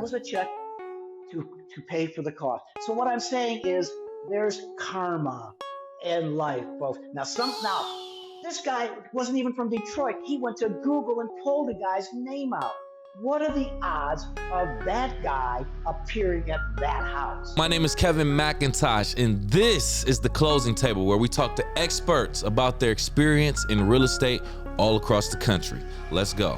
was a check to pay for the cost. So what I'm saying is there's karma in life, folks. Now this guy wasn't even from Detroit. He went to Google and pulled the guy's name out. What are the odds of that guy appearing at that house? My name is Kevin McIntosh, and this is The Closing Table, where we talk to experts about their experience in real estate all across the country. Let's go.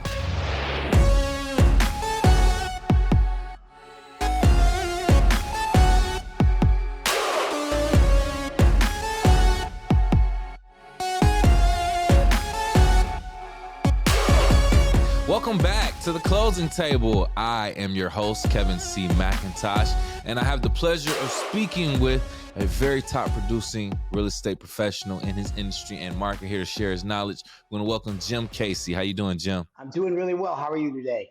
Welcome back to The Closing Table. I am your host, Kevin C. McIntosh, and I have the pleasure of speaking with a very top producing real estate professional in his industry and market here to share his knowledge. We're going to welcome Jim Casey. How you doing, Jim? I'm doing really well. How are you today?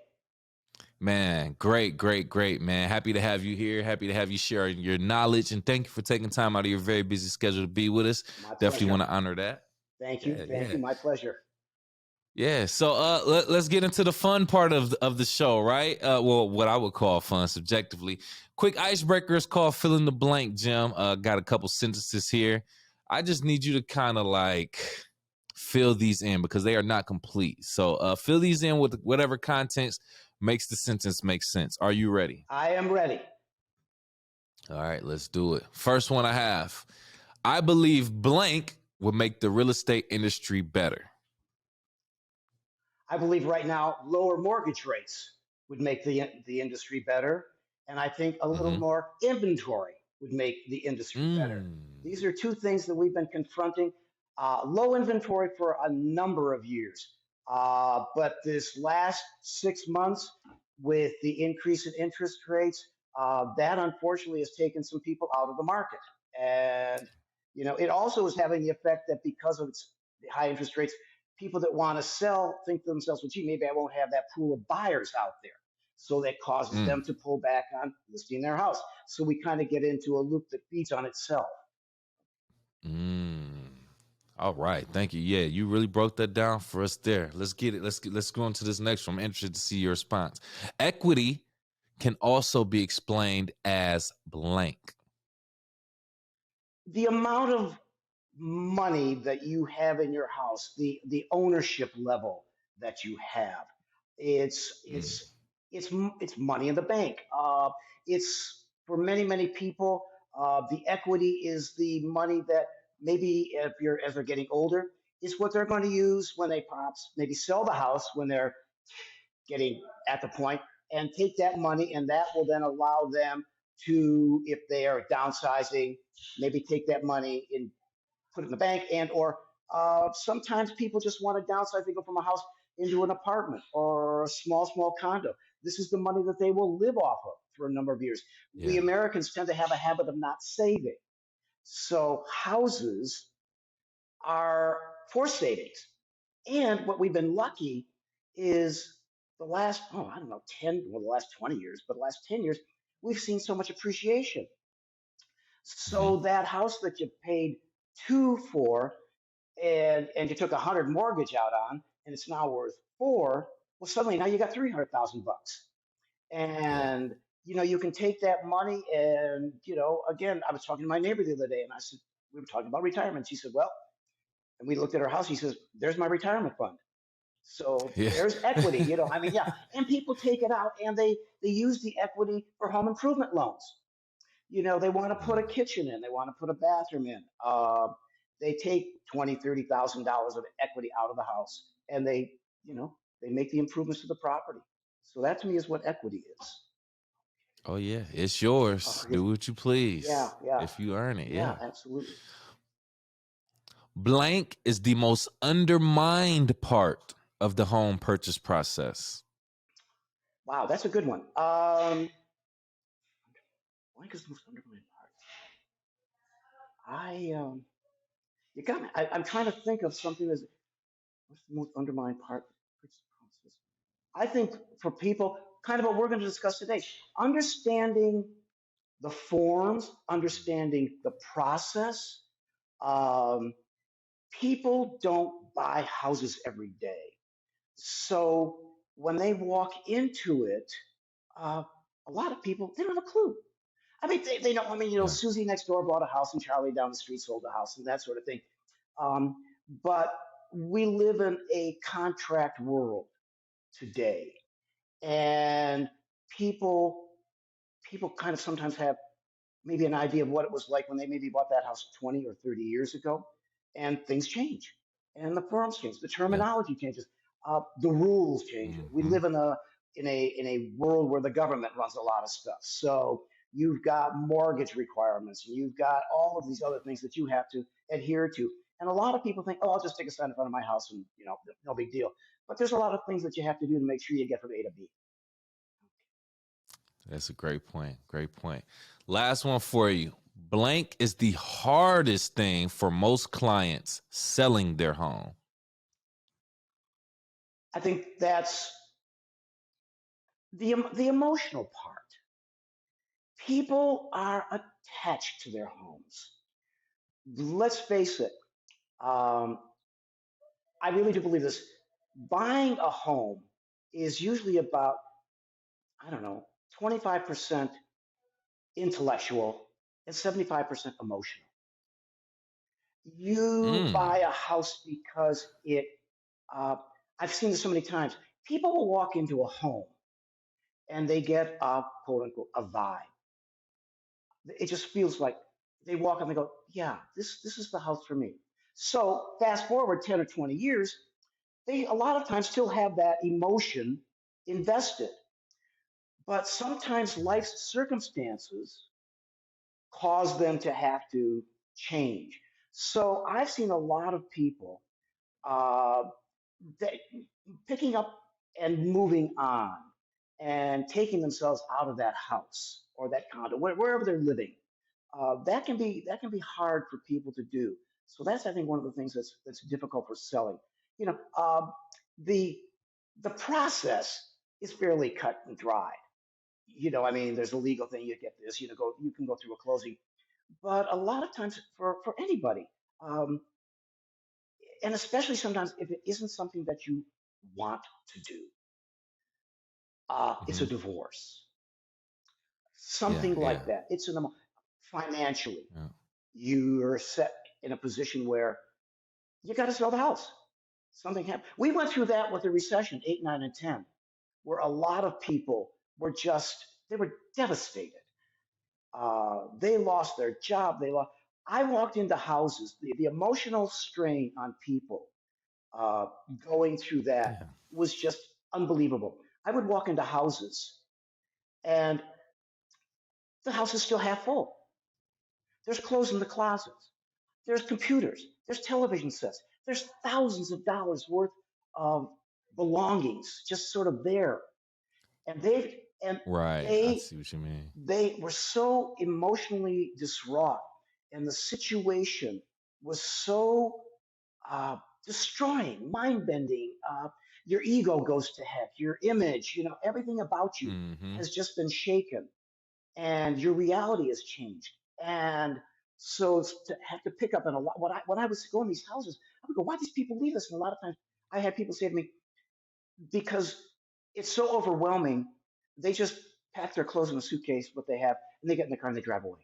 Man, great, man. Happy to have you here. Happy to have you share your knowledge, and thank you for taking time out of your very busy schedule to be with us. Definitely want to honor that. Thank you. Thank you. My pleasure. Yeah, so let's get into the fun part of the show, right? Well, what I would call fun subjectively. Quick icebreaker is called fill in the blank, Jim. Got a couple sentences here. I just need you to kind of like fill these in because they are not complete. So fill these in with whatever context makes the sentence make sense. Are you ready? I am ready. All right, let's do it. First one I have. I believe blank would make the real estate industry better. I believe right now lower mortgage rates would make the industry better, and I think a little more inventory would make the industry better. These are two things that we've been confronting. Low inventory for a number of years, but this last 6 months with the increase in interest rates, that unfortunately has taken some people out of the market, and it also is having the effect that because of its high interest rates, people that want to sell think to themselves, well, gee, maybe I won't have that pool of buyers out there. So that causes them to pull back on listing their house. So we kind of get into a loop that feeds on itself. All right. Thank you. Yeah, you really broke that down for us there. Let's get it. Let's go into this next one. I'm interested to see your response. Equity can also be explained as blank. The amount of money that you have in your house, the ownership level that you have, it's money in the bank. It's for many people. The equity is the money that maybe as they're getting older, is what they're going to use when they perhaps maybe sell the house when they're getting at the point, and take that money, and that will then allow them to, if they are downsizing, maybe take that money and put it in the bank, and or sometimes people just want to downsize. They go from a house into an apartment or a small condo. This is the money that they will live off of for a number of years. Yeah. We Americans tend to have a habit of not saving. So houses are for savings. And what we've been lucky is the last, the last 20 years, but the last 10 years, we've seen so much appreciation. So that house that you paid $2 for and you took 100 mortgage out on, and it's now worth $4, well, suddenly now you got $300,000. And you can take that money and, again, I was talking to my neighbor the other day, and I said, we were talking about retirement. She said, well, and we looked at her house. He says, there's my retirement fund. So there's equity, and people take it out and they use the equity for home improvement loans. They want to put a kitchen in, they want to put a bathroom in. They take $20,000, $30,000 of equity out of the house, and they make the improvements to the property. So that to me is what equity is. Oh yeah, it's yours. Do what you please. Yeah. If you earn it, yeah, absolutely. Blank is the most undermined part of the home purchase process. Wow, that's a good one. Blank is the most undermined part. You got me. I'm trying to think of something what's the most undermined part of the purchase process. I think for people, kind of what we're going to discuss today, understanding the forms, understanding the process. People don't buy houses every day. So when they walk into it, A lot of people, they don't have a clue. I mean, they know. I mean, Yeah. Susie next door bought a house, and Charlie down the street sold a house, and that sort of thing. Um, but we live in a contract world today, and people people kind of sometimes have maybe an idea of what it was like when they maybe bought that house 20 or 30 years ago, and things change, and the forms change, the Yeah. terminology changes, the rules change. We Mm-hmm. live in a world where the government runs a lot of stuff, so you've got mortgage requirements, and you've got all of these other things that you have to adhere to. And a lot of people think, oh, I'll just take a sign in front of my house, and no big deal. But there's a lot of things that you have to do to make sure you get from A to B. That's a great point. Great point. Last one for you. Blank is the hardest thing for most clients selling their home. I think that's the emotional part. People are attached to their homes. Let's face it. Um, I really do believe this. Buying a home is usually about, I don't know, 25% intellectual and 75% emotional. You Mm. buy a house because uh, I've seen this so many times. People will walk into a home and they get a quote unquote a vibe. It just feels like they walk and they go, yeah, this is the house for me. So fast forward 10 or 20 years, they a lot of times still have that emotion invested. But sometimes life's circumstances cause them to have to change. So I've seen a lot of people uh, that picking up and moving on and taking themselves out of that house or that condo, wherever they're living. That can be hard for people to do. So that's, I think, one of the things that's difficult for selling. You know, the the process is fairly cut and dry. I mean, there's a legal thing. You get this. You can go through a closing, but a lot of times for anybody, um, and especially sometimes if it isn't something that you want to do, it's Mm-hmm. a divorce, Yeah. something Yeah. like that. Financially, Yeah. you're set in a position where you got to sell the house. Something happened. We went through that with the recession, 8, 9, and 10, where a lot of people they were devastated. They lost their job. I walked into houses, the emotional strain on people uh, going through that Yeah. was just unbelievable. I would walk into houses and the house is still half full. There's clothes in the closets. There's computers. There's television sets. There's thousands of dollars worth of belongings just sort of there. And they and Right. I they see what you mean. they were so emotionally distraught, and the situation was so uh, destroying, mind bending. Your ego goes to heck. Your image, everything about you Mm-hmm. has just been shaken, and your reality has changed. And so to have to pick up, and a lot when I was going to these houses, I would go, "Why these people leave us?" And a lot of times, I had people say to me, "Because it's so overwhelming, they just pack their clothes in a suitcase, what they have, and they get in the car and they drive away.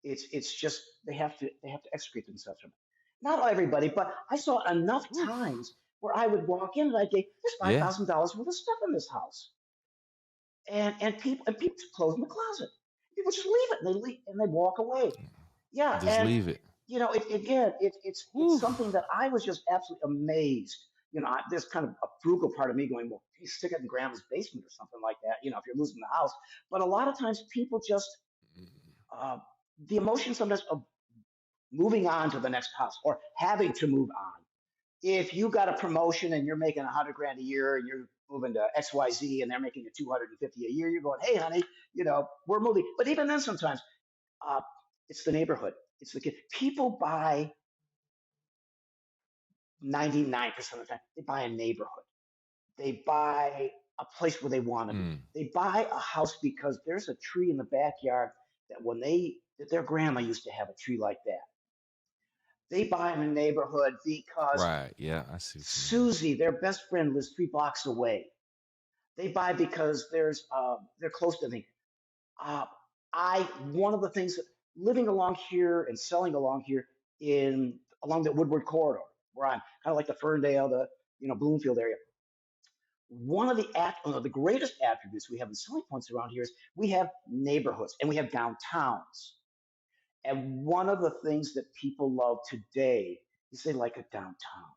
It's just they have to extricate themselves from it." Not everybody, but I saw enough Oof. times where I would walk in and I'd say, "There's five Yeah. thousand dollars worth of stuff in this house," and people just close in the closet. People just leave it and they walk away. Yeah, Just and leave it. again, it's Whew. something that I was just absolutely amazed. There's kind of a frugal part of me going, well, you stick it in grandma's basement or something like that. If you're losing the house, but a lot of times people just uh, the emotion sometimes of moving on to the next house or having to move on. If you got a promotion and you're making 100 grand a year and you're moving to XYZ and they're making 250 a year, you're going, hey, honey, we're moving. But even then, sometimes uh, it's the neighborhood, it's the kid. People buy 99% of the time, they buy a neighborhood. They buy a place where they want to be. Mm. They buy a house because there's a tree in the backyard that their grandma used to have a tree like that. They buy in a neighborhood because Right. Yeah. I see what you mean. Susie, their best friend, lives 3 blocks away. They buy because they're close to me. Uh, I One of the things living along here and selling along here in along the Woodward corridor, where I'm kind of like the Ferndale, the Bloomfield area. One of the greatest attributes we have in selling points around here is we have neighborhoods and we have downtowns. And one of the things that people love today is they like a downtown.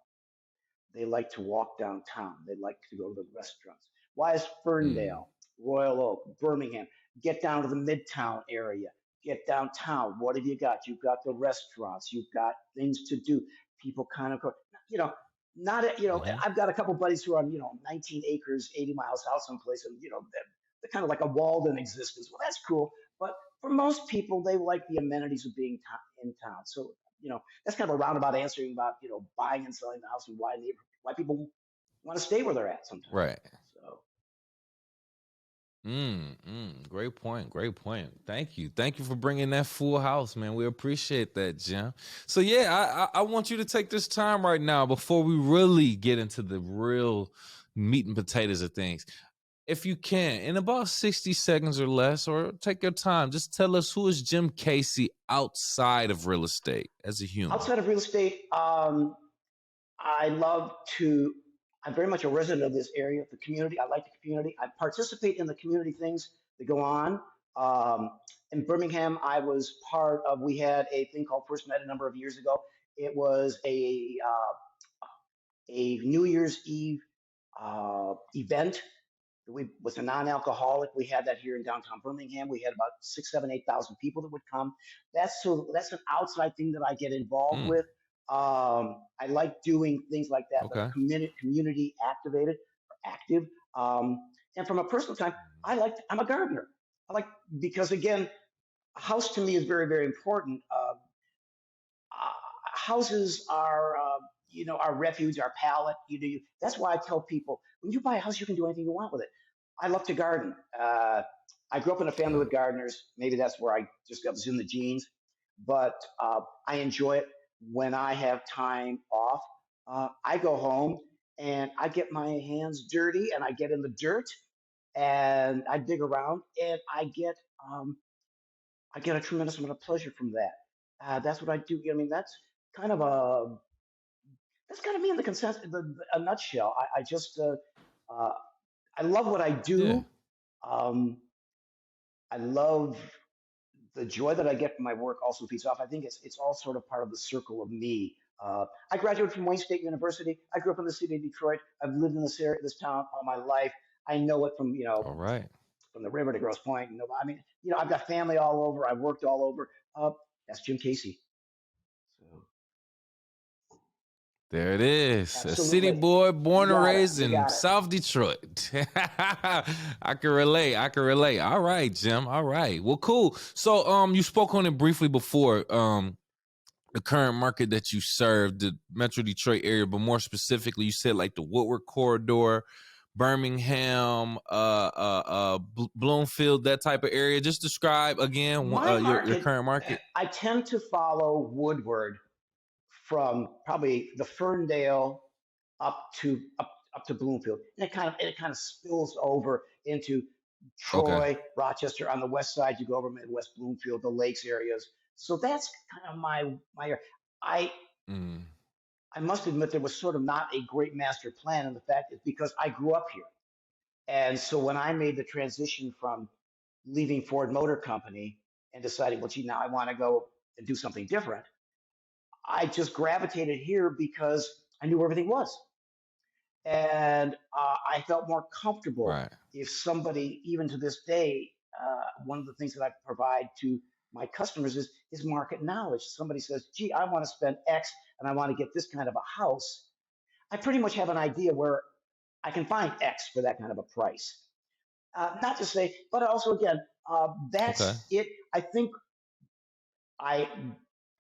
They like to walk downtown. They like to go to the restaurants. Why is Mm. Ferndale, Royal Oak, Birmingham? Get down to the Midtown area. Get downtown. What have you got? You've got the restaurants. You've got things to do. People kind of, you know, not, Mm-hmm. I've got a couple buddies who are on, 19 acres, 80 miles out someplace, and, they're kind of like a Walden existence. Well, that's cool. But for most people, they like the amenities of being in town. So, that's kind of a roundabout answering about buying and selling the house and why people want to stay where they're at sometimes. Right. So Great point. Great point. Thank you. Thank you for bringing that full house, man. We appreciate that, Jim. So yeah, I want you to take this time right now before we really get into the real meat and potatoes of things. If you can, in about 60 seconds or less, or take your time, just tell us, who is Jim Casey outside of real estate as a human? outside of real estate, I love to. I'm very much a resident of this area, the community. I like the community. I participate in the community things that go on. Um, in Birmingham, I was part of. We had a thing called First Night a number of years ago. It was a New Year's Eve event. We was a non-alcoholic. We had that here in downtown Birmingham. We had about 6, 7, 8,000 people that would come. That's an outside thing that I get involved Mm, with. I like doing things like that that are okay. community activated or active. And from a personal time, I'm a gardener. I like because again, a house to me is very very important. Houses are our refuge, our palate. That's why I tell people when you buy a house, you can do anything you want with it. I love to garden. I grew up in a family Yeah. with gardeners. Maybe that's where I just got was in the genes, but I enjoy it when I have time off. I go home and I get my hands dirty and I get in the dirt and I dig around and um, I get a tremendous amount of pleasure from that. That's what I do. I mean, kind of a that's kind of me in a nutshell. I just uh, I love what I Yeah. do. Um, I love the joy that I get from my work. Also feeds off. I think it's all sort of part of the circle of me. I graduated from Wayne State University. I grew up in the city of Detroit. I've lived in this town all my life. I know it All right. from the river to Grosse Pointe. I mean, I've got family all over. I've worked all over. That's Jim Casey. So There it is. A city absolutely, boy you born and got it. raised You in got it. South Detroit. I can relate. I can relate. All right, Jim. All right. Well, cool. So you spoke on it briefly before. The current market that you serve, the Metro Detroit area, but more specifically, you said like the Woodward corridor, Birmingham, Bloomfield, that type of area. Just describe again My your market, current market. I tend to follow Woodward from probably the Ferndale up to Bloomfield. And it kind of spills over into Okay. Troy, Rochester on the west side. You go over Midwest Bloomfield, the lakes areas. So that's kind of my I Mm, I must admit there was sort of not a great master plan, and the fact is because I grew up here. And so when I made the transition from leaving Ford Motor Company and deciding, well, gee, now I want to go and do something different, I just gravitated here because I knew where everything was. And I felt more comfortable right. if somebody, even to this day, one of the things that I provide to my customers is market knowledge. Somebody says, gee, I want to spend X and I want to get this kind of a house. I pretty much have an idea where I can find X for that kind of a price. Not to say, but also again, Okay. that's it. I think I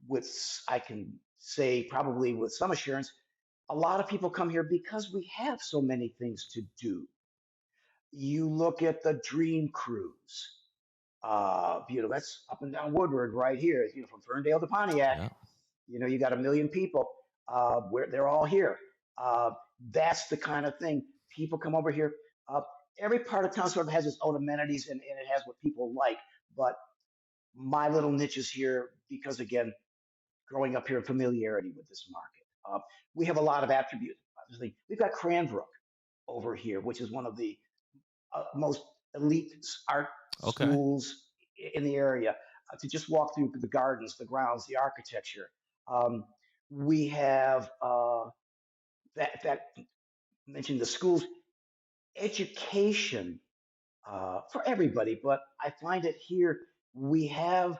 with I can say probably with some assurance, a lot of people come here because we have so many things to do. You look at the Dream Cruise. That's up and down Woodward right here. From Ferndale to Pontiac. Yeah. You got a million people. Where they're all here. Uh, that's the kind of thing. People come over here. Uh, every part of town sort of has its own amenities and it has what people like. But my little niche is here because, again, growing up here in familiarity with this market. We have a lot of attributes. Obviously, we've got Cranbrook over here, which is one of the most elite art Okay. schools in the area. To just walk through the gardens, the grounds, the architecture. Um, we have that mentioned the schools, education for everybody, but I find it here we have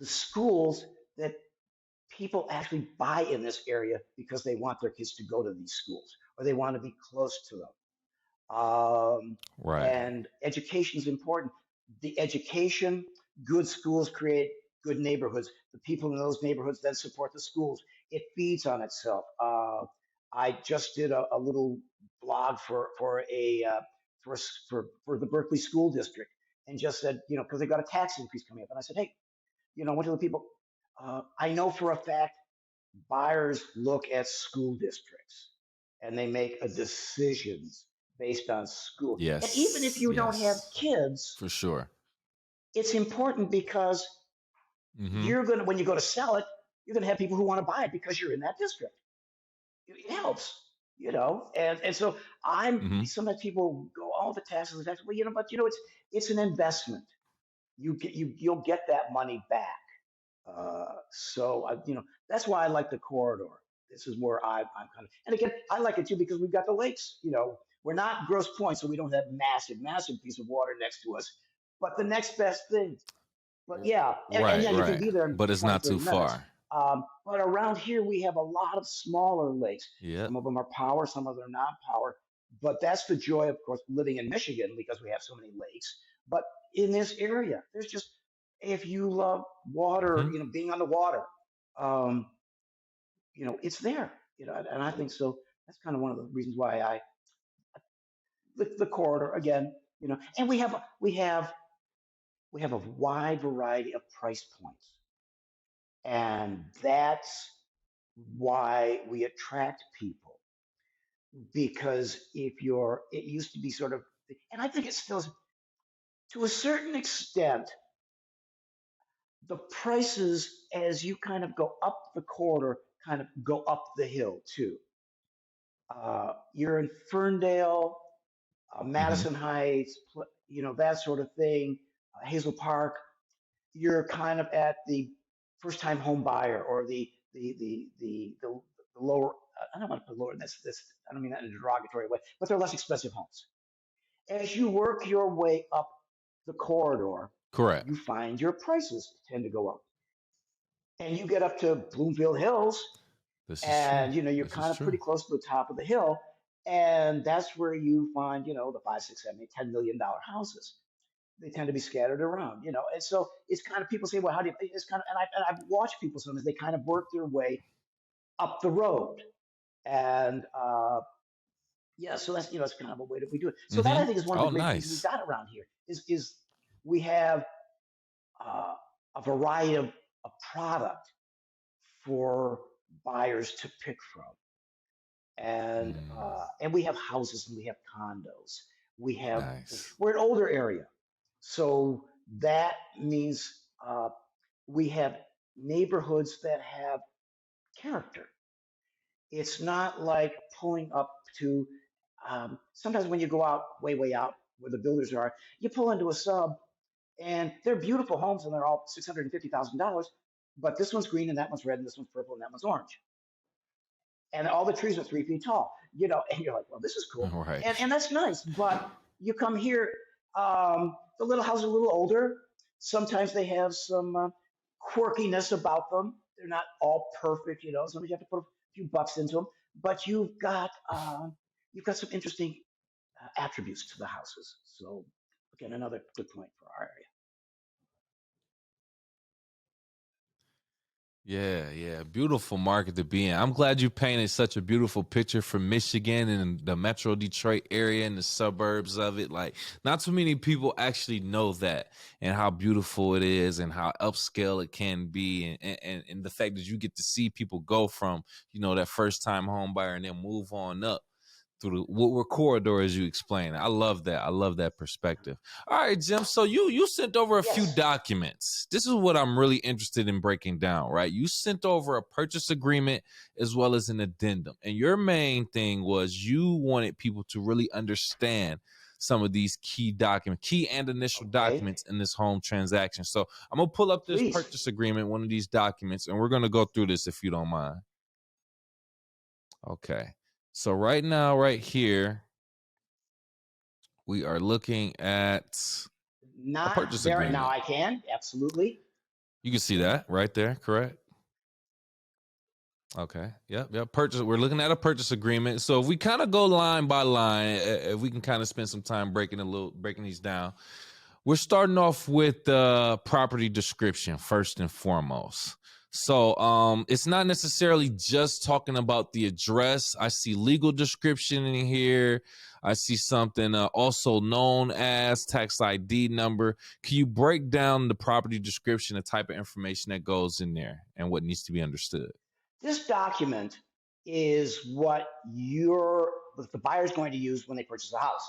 the schools that people actually buy in this area because they want their kids to go to these schools or they want to be close to them. Um, Right. and education is important. The education, good schools create good neighborhoods. The people in those neighborhoods then support the schools. It feeds on itself. I just did a little blog for the Berkeley School District and just said, because they got a tax increase coming up, and I said, hey, what do the people? I know for a fact buyers look at school districts and they make a decisions based on school. And even if Yes. you don't have Yes. kids, For sure. it's important because Mm-hmm. you're gonna when you go to sell it, you're gonna have people who want to buy it because you're in that district. It helps, and so I'm Mm-hmm. sometimes people go, oh, the taxes. Well, but it's an investment. You'll get that money back. So that's why I like the corridor. This is where I'm kind of, and again, I like it too because we've got the lakes. We're not Gross Point, so we don't have massive piece of water next to us. But the next best thing. But yeah, and Right. yeah, you can Right. be there in But it's 20, not too 30 minutes. far. But around here, we have a lot of smaller lakes. Yep. Some of them are power, some of them are not power. But that's the joy, of course, living in Michigan because we have so many lakes. But in this area, there's just, if you love water, Mm-hmm. being on the water, um, it's there. And I think so. That's kind of one of the reasons why the corridor again. And we have a wide variety of price points, and that's why we attract people because it used to be sort of, and I think it still is to a certain extent, the prices as you kind of go up the corridor kind of go up the hill too. You're in Ferndale, Mm-hmm. Madison Heights, that sort of thing, Hazel Park. You're kind of at the first time home buyer or the lower. I don't want to put lower. That's I don't mean that in a derogatory way, but they're less expensive homes. As you work your way up the corridor, Correct. you find your prices tend to go up, and you get up to Bloomfield Hills, This is true. and you're This is kind of true. pretty close to the top of the hill, and that's where you find the 5, 6, 7, 8, $10 million houses. They tend to be scattered around, and so it's kind of people say, well, how do you? It's kind of, and I've watched people sometimes they kind of work their way up the road, and yeah, so that's kind of a way that we do it. So that Mm-hmm. I think is one of the Oh, great things we've nice. got around here is we have uh, a variety of product for buyers to pick from. And we have houses and we have condos. We have Nice. we're an older area, so that means we have neighborhoods that have character. It's not like pulling up to sometimes when you go out way out where the builders are, you pull into a sub and they're beautiful homes and they're all $650,000, but this one's green and that one's red and this one's purple and that one's orange and all the trees are 3 feet tall, and you're like, well, this is cool, Right. and that's nice. But you come here, the little houses are a little older. Sometimes they have some quirkiness about them. They're not all perfect. Sometimes you have to put a few bucks into them, but you've got some interesting attributes to the houses. So again, another good point for our area. Yeah, yeah. Beautiful market to be in. I'm glad you painted such a beautiful picture for Michigan and the Metro Detroit area and the suburbs of it. Like, not too many people actually know that and how beautiful it is and how upscale it can be. And the fact that you get to see people go from, that first time home buyer and then move on up what corridor as you explain. I love that. I love that perspective. All right, Jim. So you sent over a few Yes. documents. This is what I'm really interested in breaking down, right? You sent over a purchase agreement as well as an addendum. And your main thing was you wanted people to really understand some of these key documents, key and initial Okay. documents in this home transaction. So I'm gonna pull up this Please. purchase agreement, one of these documents, and we're gonna go through this if you don't mind. Okay. So right now, right here, we are looking at a Not purchase there. Now agreement. I can. Absolutely. You can see that right there, correct? Okay. Yep. Purchase. We're looking at a purchase agreement. So if we kind of go line by line, if we can kind of spend some time breaking these down. We're starting off with the property description first and foremost. So it's not necessarily just talking about the address. I see legal description in here. I see something also known as tax ID number. Can you break down the property description, the type of information that goes in there, and what needs to be understood? This document is what the buyer is going to use when they purchase a house.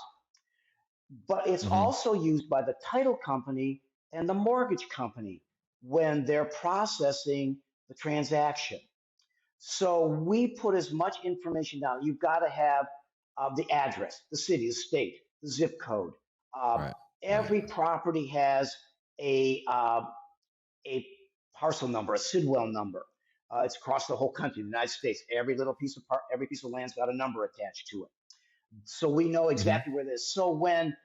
But it's Mm-hmm. also used by the title company and the mortgage company when they're processing the transaction. So we put as much information down. You've got to have the address, the city, the state, the zip code. Uh, Right. every property has a parcel number, a Sidwell number. It's across the whole country, the United States. Every piece of land's got a number attached to it. So we know Mm-hmm. exactly where it is. So when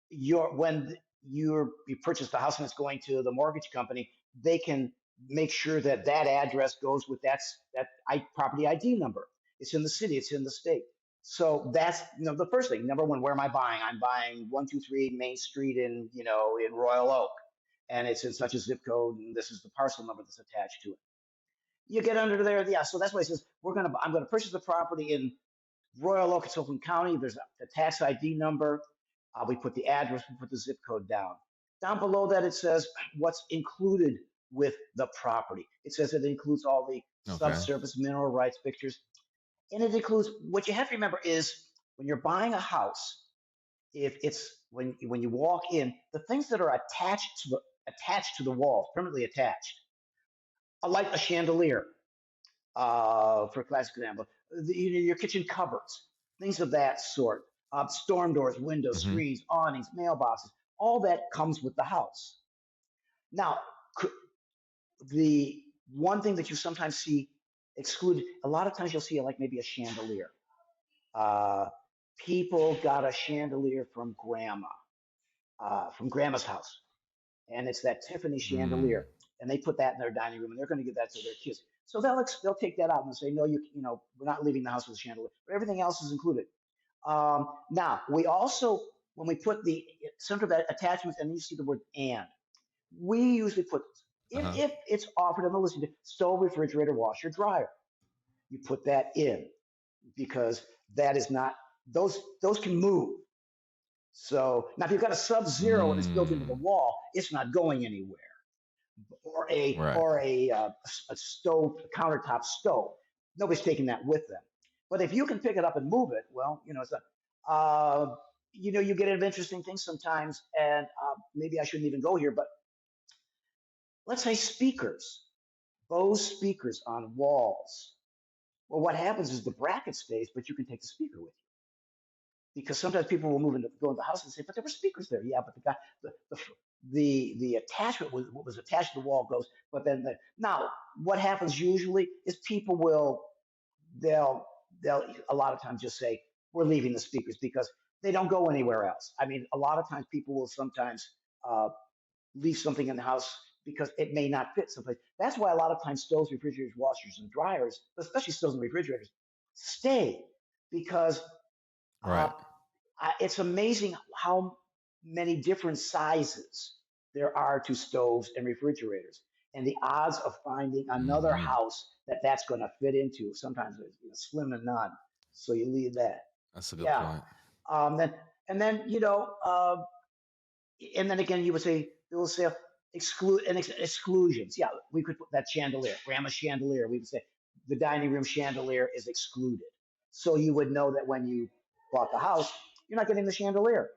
you purchase the house and it's going to the mortgage company, they can make sure that that address goes with that property ID number. It's in the city, it's in the state. So that's the first thing. Number one, where am I buying? I'm buying 123 Main Street in Royal Oak, and it's in such a zip code, and this is the parcel number that's attached to it. You get under there, yeah. So that's why it says I'm gonna purchase the property in Royal Oak, it's Oakland County. There's the tax ID number. We put the address, we put the zip code down. Down below that, it says what's included with the property. It says it includes all the Okay. subsurface mineral rights pictures. And it includes what you have to remember is when you're buying a house, if it's when you walk in, the things that are attached to the walls, permanently attached, like a chandelier, for a classic example, your kitchen cupboards, things of that sort, storm doors, windows, Mm-hmm. screens, awnings, mailboxes, all that comes with the house. Now, the one thing that you sometimes see excluded, a lot of times you'll see like maybe a chandelier. Uh, People got a chandelier from grandma's house, and it's that Tiffany Mm. chandelier, and they put that in their dining room, and they're going to give that to their kids. So they'll take that out and say, no, we're not leaving the house with a chandelier, but everything else is included. Now we also, when we put the center of that attachments, and you see the word and, we usually put Uh-huh. if it's offered on the listing, stove, refrigerator, washer, dryer. You put that in because that is not those can move. So now if you've got a sub zero and it's built into the Mm. wall, it's not going anywhere. Or a Right. or a stove, a countertop stove. Nobody's taking that with them. But if you can pick it up and move it, well, it's a you get into interesting things sometimes, and maybe I shouldn't even go here, but let's say speakers, Bose speakers on walls. Well, what happens is the bracket stays, but you can take the speaker with you because sometimes people will go into the house and say, but there were speakers there. Yeah, but the attachment was what was attached to the wall goes. But then now what happens usually is people they'll they'll a lot of times just say we're leaving the speakers because they don't go anywhere else. I mean, a lot of times people will sometimes uh, leave something in the house because it may not fit someplace. That's why a lot of times stoves, refrigerators, washers, and dryers, especially stoves and refrigerators, stay because uh, Right. it's amazing how many different sizes there are to stoves and refrigerators, and the odds of finding another Mm-hmm. house that's going to fit into sometimes is slim and none. So you leave that. That's a good Yeah. point. Then and then and then again, you would say they will say exclusions. Yeah, we could put that chandelier, grandma's chandelier. We would say the dining room chandelier is excluded. So you would know that when you bought the house, you're not getting the chandelier.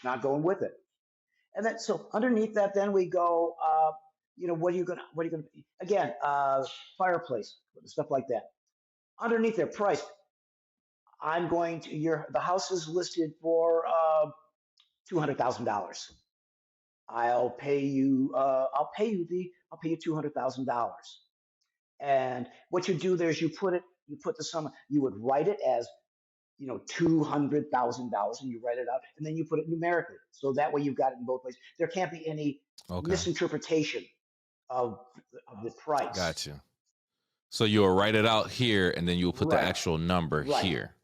Not going with it. And then so underneath that, then we go. What are you gonna again? Fireplace, stuff like that. Underneath their price, I'm going to your the house is listed for $200,000. I'll pay you $200,000. And what you do there is you put the sum, you would write it as, $200,000, and you write it out, and then you put it numerically. So that way you've got it in both places. There can't be any Okay. misinterpretation of the price. Gotcha. So you'll write it out here, and then you'll put the actual number here.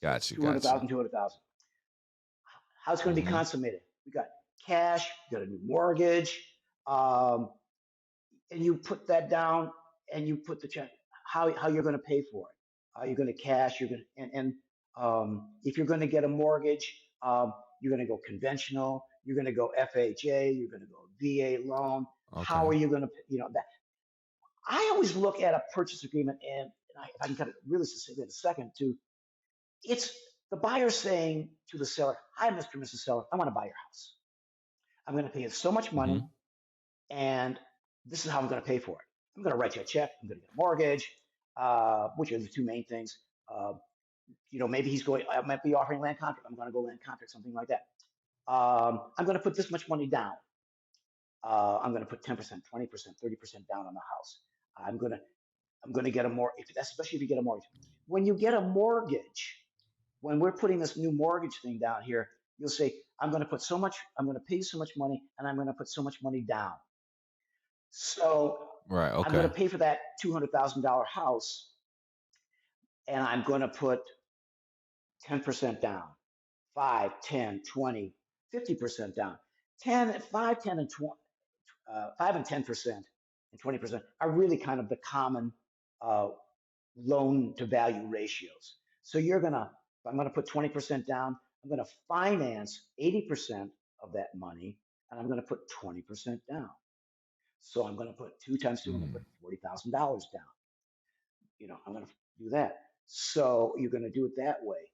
Gotcha. 200,000, 200,000. How it's going to be consummated? We got cash, you got a new mortgage, and you put that down, and you put the check. How you're going to pay for it? Are you going to cash? You're going to, and if you're going to get a mortgage, you're going to go conventional. You're going to go FHA. You're going to go VA loan. Okay. How are you going to, that? I always look at a purchase agreement, and if I can kind of really succinct in a second, it's the buyer saying to the seller, "Hi, Mr. and Mrs. Seller, I want to buy your house. I'm going to pay you so much money, and this is how I'm going to pay for it. I'm going to write you a check. I'm going to get a mortgage, which are the two main things. Maybe I might be offering land contract. I'm going to go land contract, something like that. I'm going to put this much money down. I'm going to put 10%, 20%, 30% down on the house. I'm going to get a mortgage, especially if you get a mortgage. When you get a mortgage, when we're putting this new mortgage thing down here, you'll say, I'm going to pay you so much money, and I'm going to put so much money down. So right, okay. I'm going to pay for that $200,000 house, and I'm going to put 10% down, 5, 10, 20, 50% down. 5, 10, and 20, 5 and 10% and 20% are really kind of the common loan to value ratios. So I'm going to put 20% down. I'm going to finance 80% of that money, and I'm going to put 20% down. So I'm going to put 2 times 2, I'm going to put $40,000 down. I'm going to do that. So you're going to do it that way.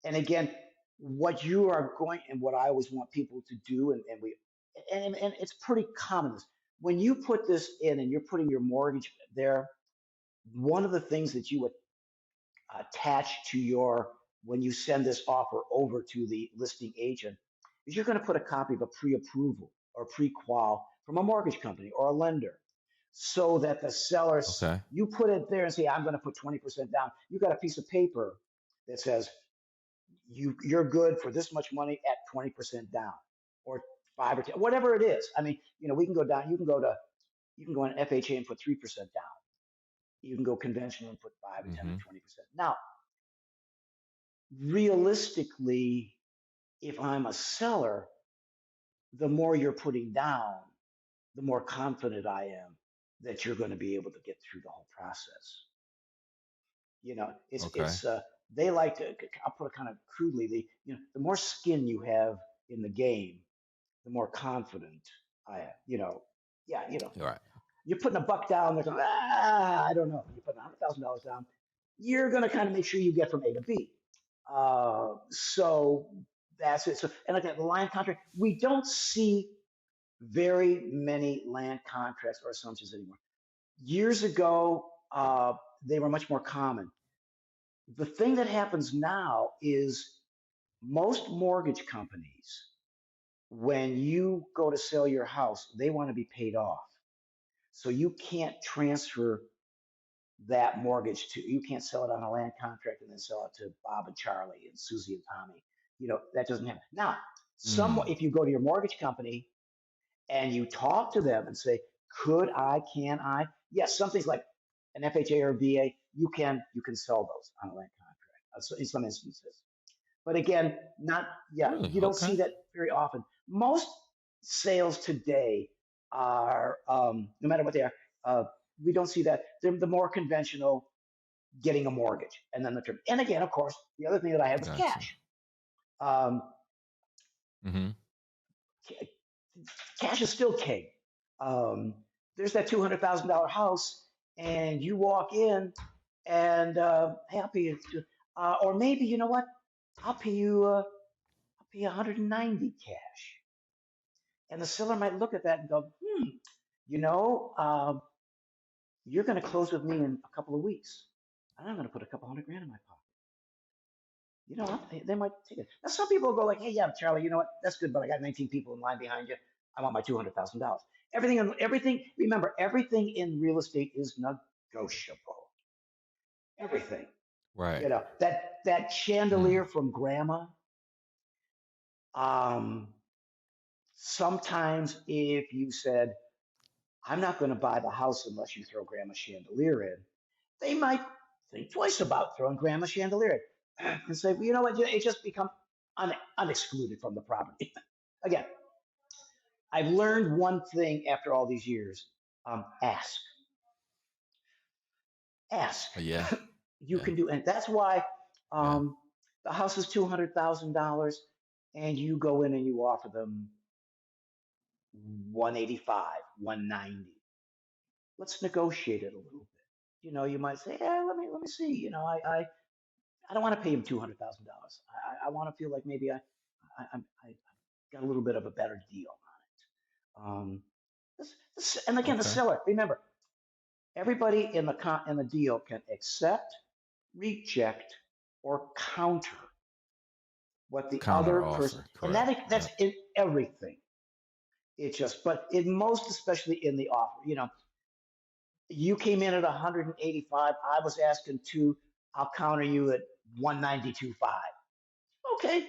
And again, what you are going, and what I always want people to do, and it's pretty common. When you put this in and you're putting your mortgage there, one of the things that you would attach to when you send this offer over to the listing agent is you're going to put a copy of a pre-approval or pre-qual from a mortgage company or a lender, so that the sellers, you put it there and say, I'm going to put 20% down. You got a piece of paper that says you're good for this much money at 20% down, or 5 or 10, whatever it is. I mean, we can go down. You can go on FHA and put 3% down. You can go conventional and put 5 and 10 and 20%. Now, realistically, if I'm a seller, the more you're putting down, the more confident I am that you're going to be able to get through the whole process. They like to, I'll put it kind of crudely, the more skin you have in the game, the more confident I am. Right. You're putting $1 down, they're going, I don't know. You're putting $100,000 down, you're going to kind of make sure you get from A to B. So that's it. So, and like that land contract, we don't see very many land contracts or assumptions anymore. Years ago, they were much more common. The thing that happens now is most mortgage companies, when you go to sell your house, they want to be paid off. So you can't transfer that mortgage you can't sell it on a land contract and then sell it to Bob and Charlie and Susie and Tommy. That doesn't happen. Now, if you go to your mortgage company and you talk to them and say, can I? Yes, some things like an FHA or VA, you can sell those on a land contract in some instances. But again, you don't see that very often. Most sales today are, no matter what they are, we don't see that. They're the more conventional, getting a mortgage and then the term. And again, of course, the other thing that I had was cash. Cash is still king. There's that $200,000 house, and you walk in, and hey, I'll pay you. Or maybe, you know what? I'll pay you, I'll pay you 190 cash. And the seller might look at that and go, you know, you're going to close with me in a couple of weeks. And I'm going to put a couple hundred grand in my pocket. You know what? They might take it. Now, some people go like, hey, yeah, Charlie, you know what? That's good, but I got 19 people in line behind you. I want my $200,000. Everything, remember, everything in real estate is negotiable. Everything. Right. You know, that chandelier from grandma, um, sometimes if you said, I'm not going to buy the house unless you throw grandma's chandelier in, they might think twice about throwing grandma's chandelier in and say, well, you know what? It just become unexcluded from the property. Again, I've learned one thing after all these years. Ask. Ask. Yeah. You Yeah. can do, and that's why Yeah. the house is $200,000, and you go in and you offer them 185, 190. Let's negotiate it a little bit. You know, you might say, yeah, let me see. You know, I don't want to pay him $200,000. I want to feel like maybe I got a little bit of a better deal on it. And again, the Okay. seller. Remember, everybody in the deal can accept, reject, or counter what the Counter other person, offer. and Correct. that's Yep. in everything. It's just, but in most, especially in the offer. You know, you came in at 185. I was asking two. I'll counter you at 192.5. Okay.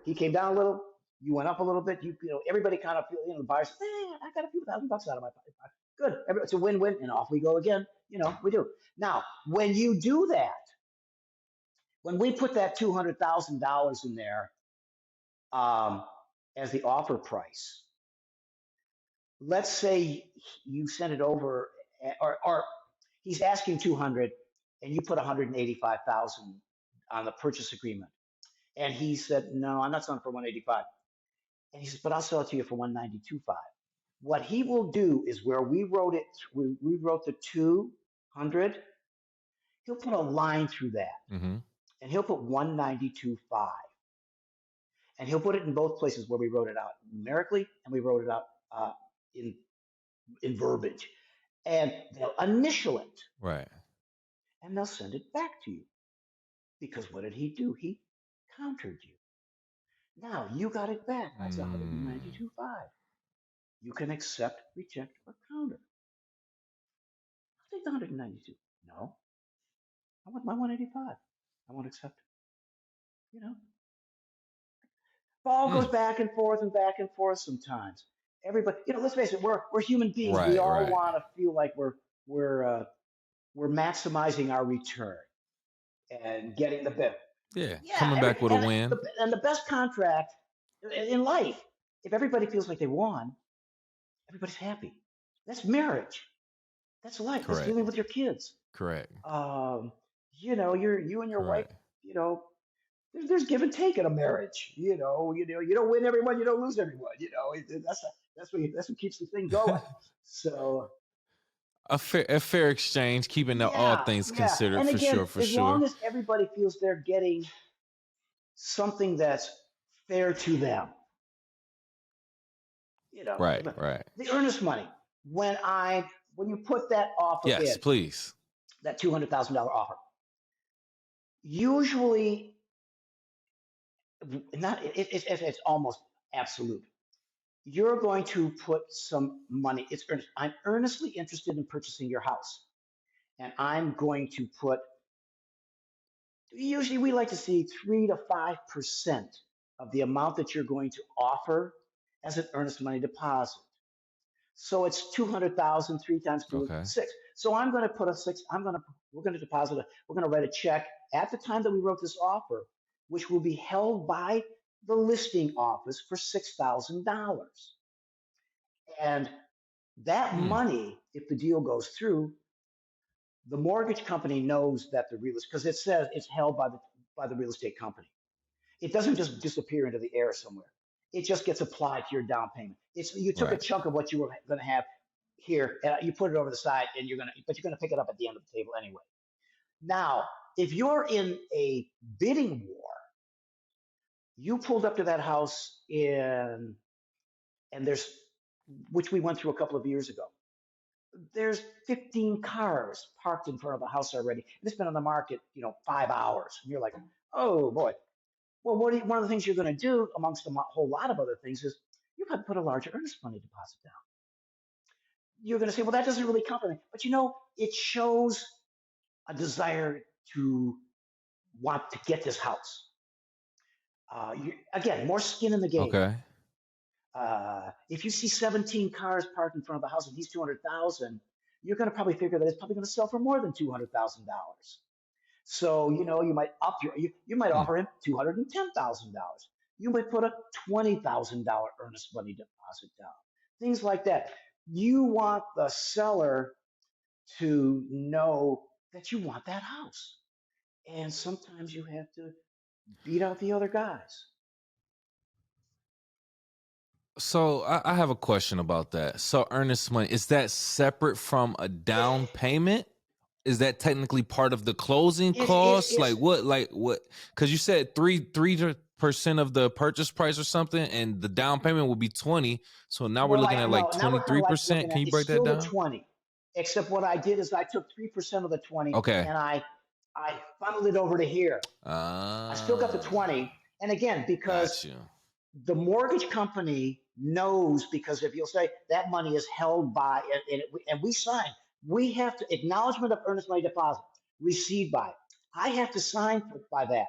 He came down a little. You went up a little bit. You know, everybody kind of feel. You know, the buyer says, I got a few $1,000 out of my pocket. Good. It's a win-win, and off we go again. You know, we do. Now, when you do that, when we put that $200,000 in there um, as the offer price, let's say you send it over, or he's asking 200, and you put 185,000 on the purchase agreement, and he said, no, I'm not selling for 185, and he says, but I'll sell it to you for 192.5. What he will do is where we wrote it, we wrote the 200, he'll put a line through that, Mm-hmm. and he'll put 192.5, and he'll put it in both places where we wrote it out numerically, and we wrote it out in verbiage, and they'll initial it, Right. and they'll send it back to you. Because what did he do? He countered you. Now you got it back. That's Mm. 192.5. You can accept, reject, or counter. I'll take the 192. No, I want my 185. I want to accept. You know, ball goes Mm. back and forth and back and forth sometimes. Everybody, you know, let's face it. We're human beings. We Right. all Right. want to feel like we're we're maximizing our return and getting the best. Yeah. Yeah, Coming back with a win. and the best contract in life. If everybody feels like they won, everybody's happy. That's marriage. That's life. That's Correct. dealing with your kids. Correct. Um, you and your wife. Correct. You know, there's give and take in a marriage. You don't win everyone. You don't lose everyone. That's what keeps the thing going. So A fair exchange, keeping all yeah, things yeah. considered And for again, sure. For as sure. long as everybody feels they're getting something that's fair to them, you know, Right. Right. the earnest money. When you put that offer Yes. in, Please. that $200,000 offer, usually not it's almost absolute. You're going to put some money. It's earnest. I'm earnestly interested in purchasing your house, and I'm going to put. Usually, we like to see 3 to 5% of the amount that you're going to offer as an earnest money deposit. So it's 200,000, 3 times 2 is Okay. 6. So I'm going to put a 6. We're going to deposit we're going to write a check at the time that we wrote this offer, which will be held by the listing office for $6,000. And that Mm. money, if the deal goes through, the mortgage company knows that the real estate, because it says it's held by the real estate company. It doesn't just disappear into the air somewhere. It just gets applied to your down payment. You took a Right. chunk of what you were going to have here, and you put it over the side, and you're gonna pick it up at the end of the table anyway. Now, if you're in a bidding war, you pulled up to that house and there's, which we went through a couple of years ago. There's 15 cars parked in front of the house already. And it's been on the market, 5 hours. And you're like, oh boy. Well, one of the things you're going to do, amongst a whole lot of other things, is you got to put a larger earnest money deposit down. You're going to say, well, that doesn't really count for me. But it shows a desire to want to get this house. Again, more skin in the game. Okay. If you see 17 cars parked in front of the house and he's 200,000, you're going to probably figure that it's probably going to sell for more than $200,000. So you might you might offer him $210,000. You might put a $20,000 earnest money deposit down. Things like that. You want the seller to know that you want that house, and sometimes you have to beat out the other guys. So I have a question about that. So earnest money, is that separate from a down payment? Is that technically part of the closing costs? Like what? Because you said 3% of the purchase price or something, and the down payment will be 20. So now we're looking at like 23%. Can you break that down? It's still the 20, except what I did is I took 3% of the 20, and I funneled it over to here. I still got the 20, and again, because the mortgage company knows, because if you'll say that money is held by, and we sign, we have to acknowledgement of earnest money deposit received by. I have to sign by that.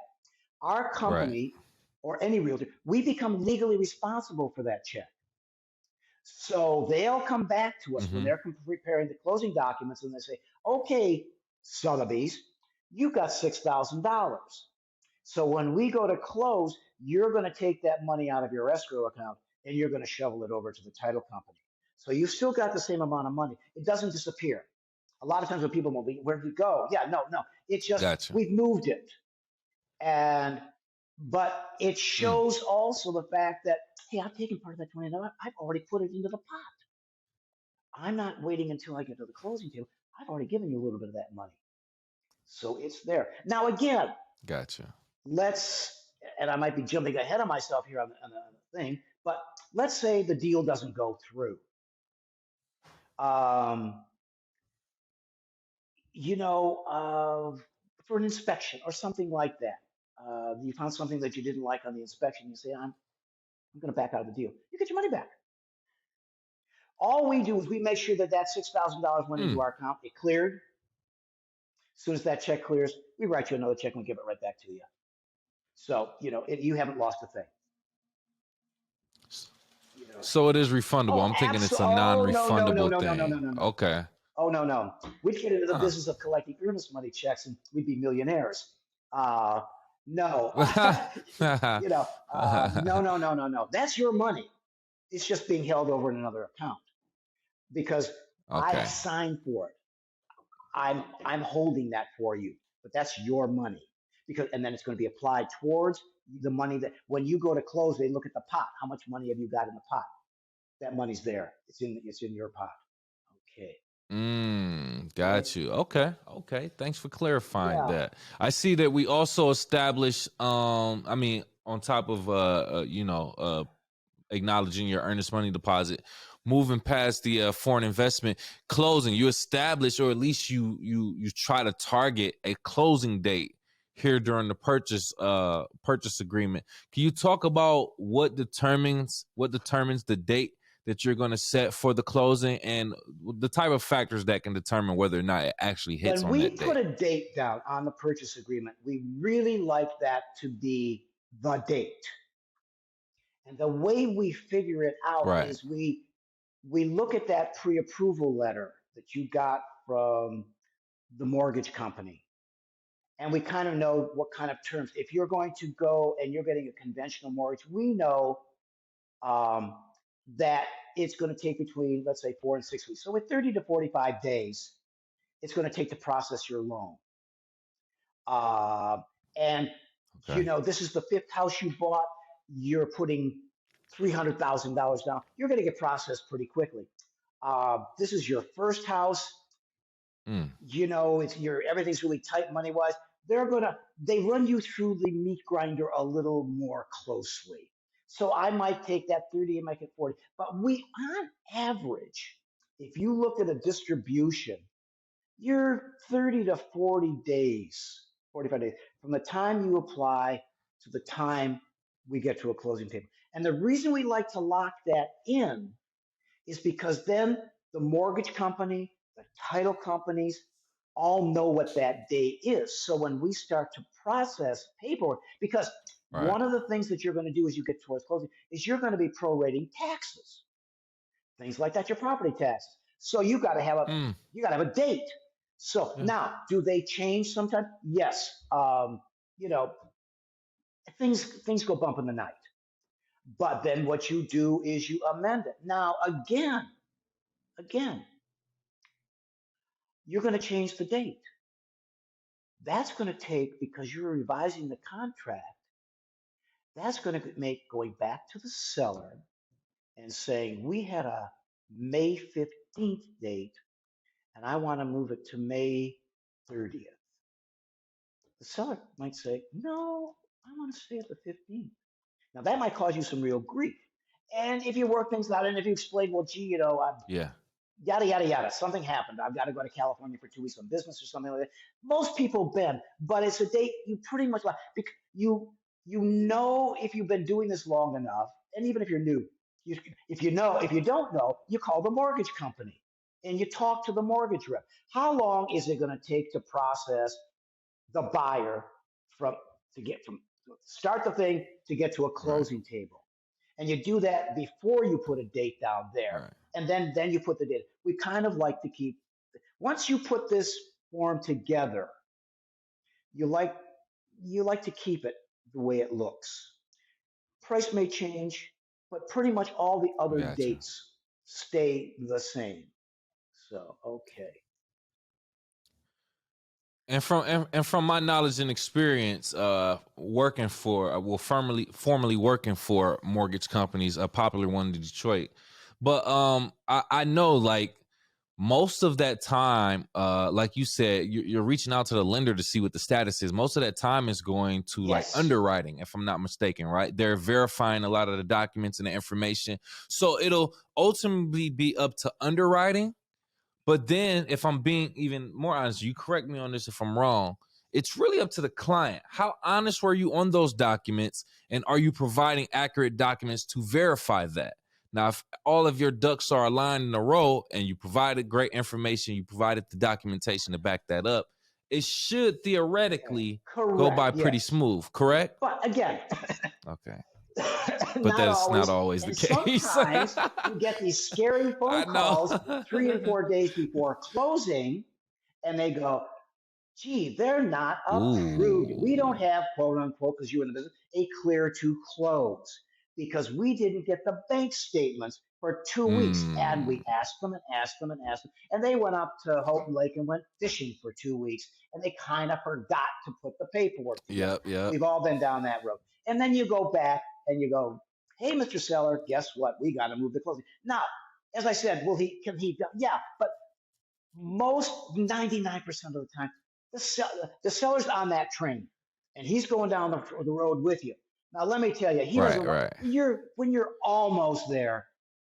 Our company or any realtor, we become legally responsible for that check. So they'll come back to us when they're preparing the closing documents, and they say, "Okay, Sotheby's, you got $6,000. So when we go to close, you're going to take that money out of your escrow account and you're going to shovel it over to the title company. So you've still got the same amount of money. It doesn't disappear. A lot of times when people move, where did it go? Yeah, no. It's just we've moved it. But it shows also the fact that, hey, I've taken part of that $20. I've already put it into the pot. I'm not waiting until I get to the closing table. I've already given you a little bit of that money. So it's there. Now, again, and I might be jumping ahead of myself here on the thing, but let's say the deal doesn't go through. For an inspection or something like that. You found something that you didn't like on the inspection. You say, I'm going to back out of the deal. You get your money back. All we do is we make sure that $6,000 went into our account. It cleared. As soon as that check clears, we write you another check and we give it right back to you. So, you haven't lost a thing. So it is refundable. I'm thinking it's a non-refundable thing. No. Okay. Oh, no. We'd get into the business of collecting earnest money checks and we'd be millionaires. No. No. That's your money. It's just being held over in another account because I signed for it. I'm holding that for you, but that's your money and then it's going to be applied towards the money that when you go to close, they look at the pot. How much money have you got in the pot? That money's there. It's in your pot. Okay. Got you. Okay. Thanks for clarifying that. I see that we also established, on top of, acknowledging your earnest money deposit, moving past the foreign investment closing, you establish, or at least you try to target a closing date here during the purchase agreement. Can you talk about what determines the date that you're going to set for the closing and the type of factors that can determine whether or not it actually hits on that date? When we put a date down on the purchase agreement, we really like that to be the date. And the way we figure it out is we look at that pre-approval letter that you got from the mortgage company. And we kind of know what kind of terms. If you're going to go and you're getting a conventional mortgage, we know that it's going to take between, let's say, 4 and 6 weeks. So with 30 to 45 days, it's going to take to process your loan. This is the 5th house you bought. You're putting $300,000 down. You're going to get processed pretty quickly. This is your first house. Everything's really tight money-wise. they run you through the meat grinder a little more closely. So I might take that 30 and make it 40. But on average, if you look at a distribution, you're 30 to 40 days, 45 days from the time you apply to the time we get to a closing table. And the reason we like to lock that in is because then the mortgage company, the title companies all know what that day is. So when we start to process paperwork, because Right. one of the things that you're going to do as you get towards closing is you're going to be prorating taxes, things like that, your property taxes. So you got to have a date. So Yeah. now, do they change sometimes? Yes. You know, things go bump in the night. But then what you do is you amend it. Now again, you're going to change the date. That's going to take, because you're revising the contract, that's going to make going back to the seller and saying, we had a May 15th date and I want to move it to May 30th. The seller might say, no, I want to stay at the 15th. Now that might cause you some real grief. And if you work things out and if you explain, well, gee, Yeah. yada yada yada. Something happened. I've got to go to California for 2 weeks on business or something like that. Most people been, but it's a date you pretty much like. Because you know, if you've been doing this long enough, and even if you're new, if you don't know, you call the mortgage company and you talk to the mortgage rep. How long is it going to take to process the buyer from to get from start the thing to get to a Right. closing table? And you do that before you put a date down there, Right. and then you put the date. We kind of like to keep, once you put this form together, you like you like to keep it the way it looks. Price may change, but pretty much all the I other got you. dates stay the same. So okay. And from my knowledge and experience, working for formerly working for mortgage companies, a popular one in Detroit, but I know like most of that time, like you said, you're reaching out to the lender to see what the status is. Most of that time is going to like Yes. underwriting, if I'm not mistaken, right? They're verifying a lot of the documents and the information, so it'll ultimately be up to underwriting. But then, if I'm being even more honest, you correct me on this if I'm wrong. It's really up to the client. How honest were you on those documents? And are you providing accurate documents to verify that? Now, if all of your ducks are aligned in a row and you provided great information, you provided the documentation to back that up, it should Yeah. theoretically go by Correct. pretty Yes. smooth, correct? But again, Okay. But not that's not always. always the And case. sometimes you get these scary phone I know. calls 3 and 4 days before closing, and they go, gee, they're not approved. We don't Ooh. have, quote unquote, because you're in the business, a clear to close because we didn't get the bank statements for 2 weeks. And Hmm. we asked them and asked them and asked them. And they went up to Houghton Lake and went fishing for 2 weeks. And they kind of forgot to put the paperwork together. Yep, yep. We've all been down that road. And then you go back and you go, hey, Mr. Seller, guess what? We got to move the closing. Now, as I said, can he? Yeah, but most 99% of the time, the seller's on that train and he's going down the road with you. Now, let me tell you, he Right, doesn't want, right. when you're almost there,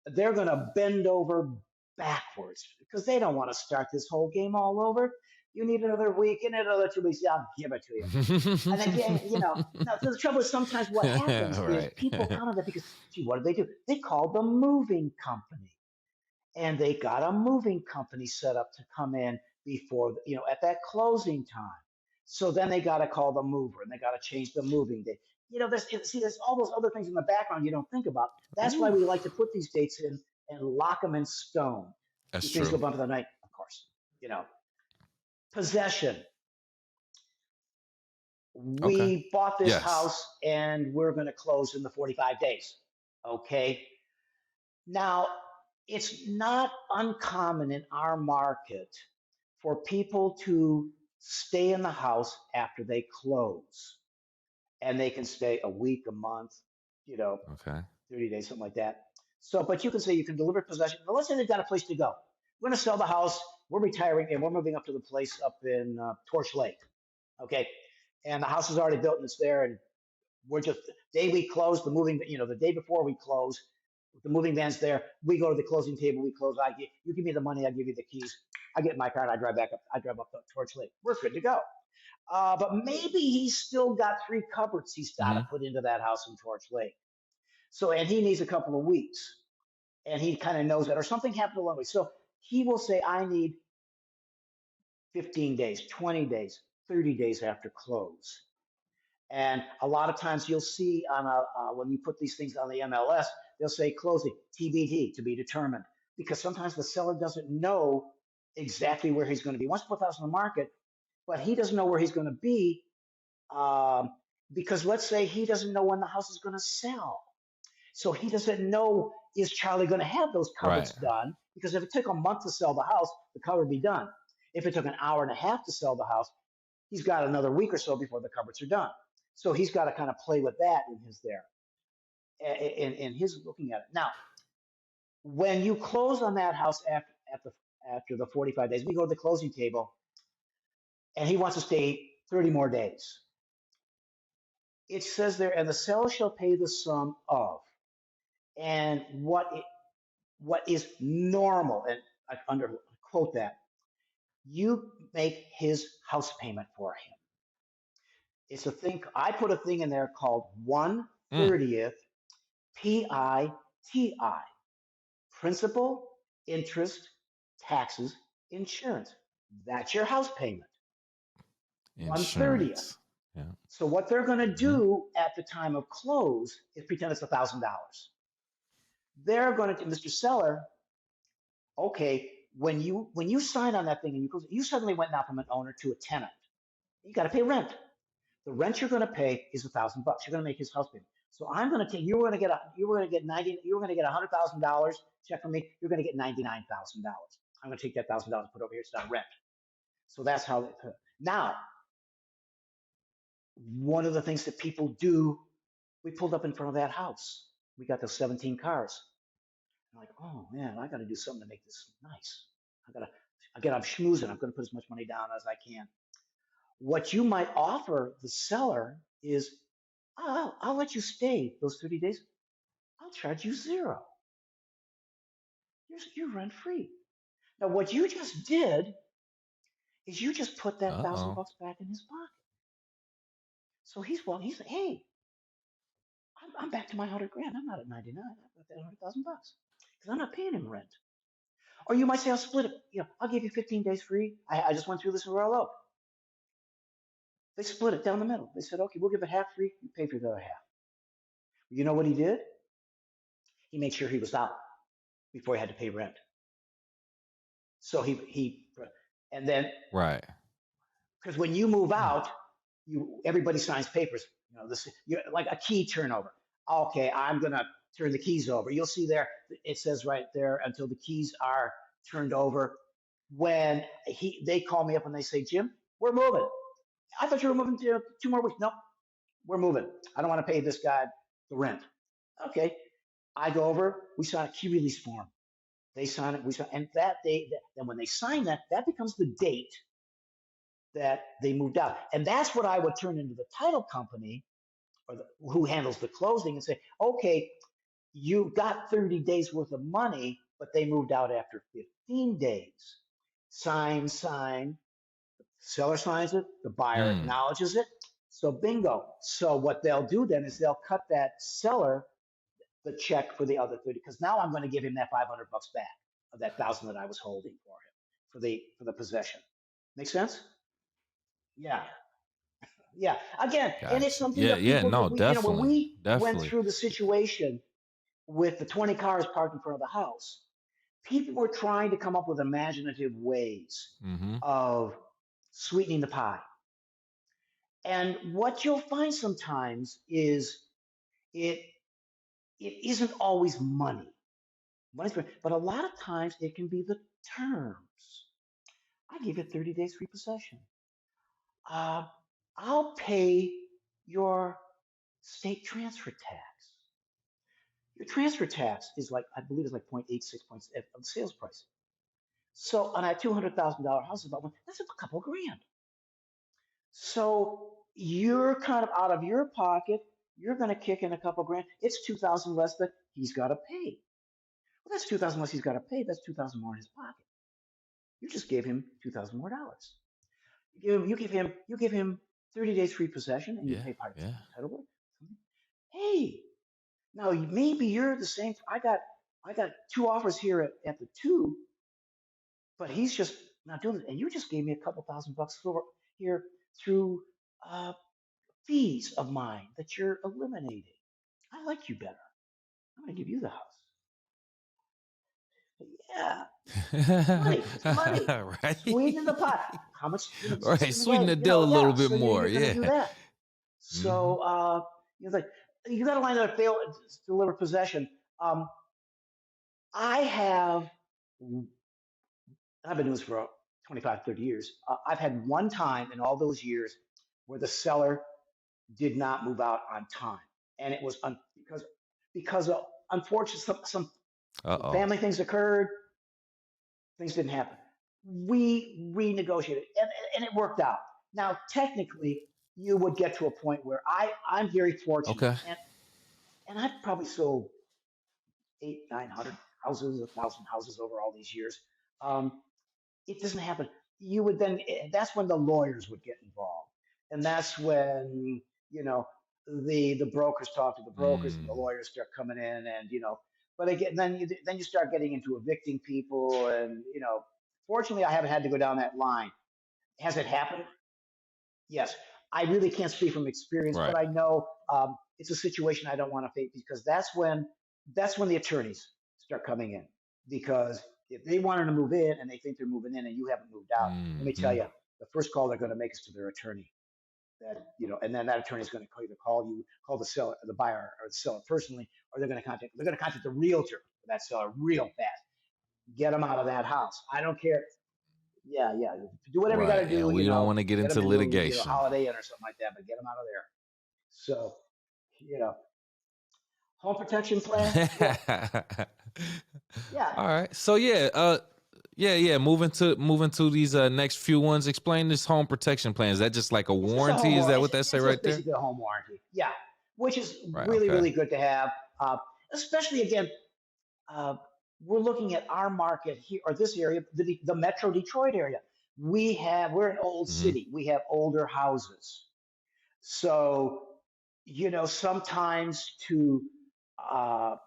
they're going to bend over backwards because they don't want to start this whole game all over. You need another week and another 2 weeks. Yeah, I'll give it to you. And again, now the trouble is sometimes what happens is Right. people counter that because, gee, what do? They call the moving company and they got a moving company set up to come in before at that closing time. So then they got to call the mover and they got to change the moving date. There's all those other things in the background you don't think about. That's why Ooh, we like to put these dates in and lock them in stone. that's Do things true. go bump in the night? Of course. You know, possession. Okay. We bought this Yes. house and we're going to close in the 45 days. Okay. Now, it's not uncommon in our market for people to stay in the house after they close. And they can stay a week, a month, you know, Okay. 30 days, something like that. So, but you can say you can deliver possession. But let's say they've got a place to go. We're going to sell the house. We're retiring and we're moving up to the place up in Torch Lake. Okay, and the house is already built and it's there, and we're just day we close the moving. The day before we close, the moving van's there. We go to the closing table. We close. You give me the money. I give you the keys. I get in my car and I drive back up. I drive up to Torch Lake. We're good to go. But maybe he's still got 3 cupboards he's got to Mm-hmm. put into that house in Torch Lake. So, and he needs a couple of weeks, and he kind of knows that, or something happened along the way. So he will say, I need 15 days, 20 days, 30 days after close. And a lot of times you'll see when you put these things on the MLS, they'll say closing TBD, to be determined, because sometimes the seller doesn't know exactly where he's going to be. Once put the house on the market, but he doesn't know where he's going to be, um, because let's say he doesn't know when the house is going to sell. So he doesn't know, is Charlie going to have those Right. cupboards done? Because if it took a month to sell the house, the cupboard would be done. If it took an hour and a half to sell the house, he's got another week or so before the cupboards are done. So he's got to kind of play with that in his there, in his looking at it. Now, when you close on that house after the 45 days, we go to the closing table, and he wants to stay 30 more days. It says there, and the seller shall pay the sum of, and what is normal, and I under quote that, you make his house payment for him. It's a thing. I put a thing in there called Mm. 1/30th PITI, principal, interest, taxes, insurance. That's your house payment. 1/30th. Insurance. Yeah. So what they're going to Mm-hmm. do at the time of close is pretend it's $1,000. They're going to, Mr. Seller, okay, when you sign on that thing and you suddenly went now from an owner to a tenant. You got to pay rent. The rent you're going to pay is $1,000. You're going to make his house payment. So I'm going to take. You were going to get 90. You were going to get $100,000 check from me. You're going to get $99,000. I'm going to take that $1,000 and put it over here. It's not rent. So that's how. Now, one of the things that people do, we pulled up in front of that house. We got those 17 cars. I'm like, oh man, I got to do something to make this nice. I'm schmoozing. I'm going to put as much money down as I can. What you might offer the seller is, I'll let you stay those 30 days. I'll charge you zero. You're rent free. Now, what you just did is you just put that thousand Uh-oh. bucks back in his pocket. So he's like, hey, I'm back to my 100 grand. I'm not at 99. I've got that 100,000 bucks because I'm not paying him rent. Or you might say, I'll split it. I'll give you 15 days free. I just went through this in Royal Oak. They split it down the middle. They said, okay, we'll give it half free. You pay for the other half. You know what he did? He made sure he was out before he had to pay rent. So and then Right. because when you move Hmm. out, everybody signs papers. You're like a key turnover. Okay, I'm gonna turn the keys over. You'll see there. It says right there until the keys are turned over. When they call me up and they say, Jim, we're moving. I thought you were moving to 2 more weeks. No, we're moving. I don't want to pay this guy the rent. Okay, I go over. We sign a key release form. They sign it. We sign, and that day. Then when they sign that, that becomes the date that they moved out. And that's what I would turn into the title company or who handles the closing and say, okay, you got 30 days worth of money, but they moved out after 15 days. Sign. Seller signs it, the buyer Mm. acknowledges it. So bingo. So what they'll do then is they'll cut that seller the check for the other 30 because now I'm going to give him that 500 bucks back of that 1,000 that I was holding for him for the possession. Make sense? Yeah. Yeah. Again, and it's Gotcha. something Yeah, that yeah, people no, that when definitely. we went Definitely. through the situation with the 20 cars parked in front of the house, people were trying to come up with imaginative ways Mm-hmm. of sweetening the pie. And what you'll find sometimes is it it isn't always money. But a lot of times it can be the terms. I give you 30 days free possession. Uh, I'll pay your state transfer tax. Your transfer tax is like, I believe it's like 0.86 points of the sales price. So on a $200,000 house, that's a couple of grand. So you're kind of out of your pocket. You're going to kick in a couple grand. It's 2,000 less that he's got to pay. Well, that's 2,000 less he's got to pay. That's 2,000 more in his pocket. You just gave him 2,000 more dollars. You give him 30 days free possession, and you Yeah. pay part Yeah. title work. Hey, now maybe you're the same. I got two offers here at the two, but he's just not doing it. And you just gave me a couple $1,000 over here through uh, fees of mine that you're eliminating. I like you better. I'm going to give you the house. Yeah, it's money. It's money. Sweeten the Right. pot. How much? Right. Sweeten Well, the deal a little yeah. bit So more. you're going to Yeah. do that. Hmm. So like you got to line up fail deliver possession. Um, I have. I've been doing this for 25, 30 years. I've had one time in all those years where the seller did not move out on time, and it was because unfortunately some Uh-oh. family things occurred, things didn't happen. We renegotiated, and it worked out. Now, technically, you would get to a point where I'm very fortunate, Okay. and I've probably sold eight, 900 houses, 1,000 houses over all these years. Um, it doesn't happen. You would then, that's when the lawyers would get involved. And that's when, you know, the brokers talk to the brokers and the Mm. lawyers start coming in but again, then you start getting into evicting people and, fortunately I haven't had to go down that line. Has it happened? Yes, I really can't speak from experience, but Right. I know it's a situation I don't want to face because that's when the attorneys start coming in. Because if they wanted to move in and they think they're moving in and you haven't moved out, let me tell Hmm. you, the first call they're going to make is to their attorney. And then that attorney is going to either call the seller, the buyer, or the seller personally, or they're going to contact the realtor for that seller real fast. Get them out of that house. I don't care. Yeah, yeah. Do whatever you got Right. to do. And we don't want to get Get them into into a litigation. Holiday Inn or something like that, but get them out of there. So, you know, home protection plan. Yeah, yeah. All right. So yeah. Moving to these next few ones. Explain this home protection plan. Is that just like a It's just a home warranty? Is warranty. that It's, what that say it's just right there? basically a home warranty. Yeah, which is Right. really, Okay. really good to have. Uh, Especially again, uh, we're looking at our market here or this area, the Metro Detroit area. We're an old Hmm. city. We have older houses. So, sometimes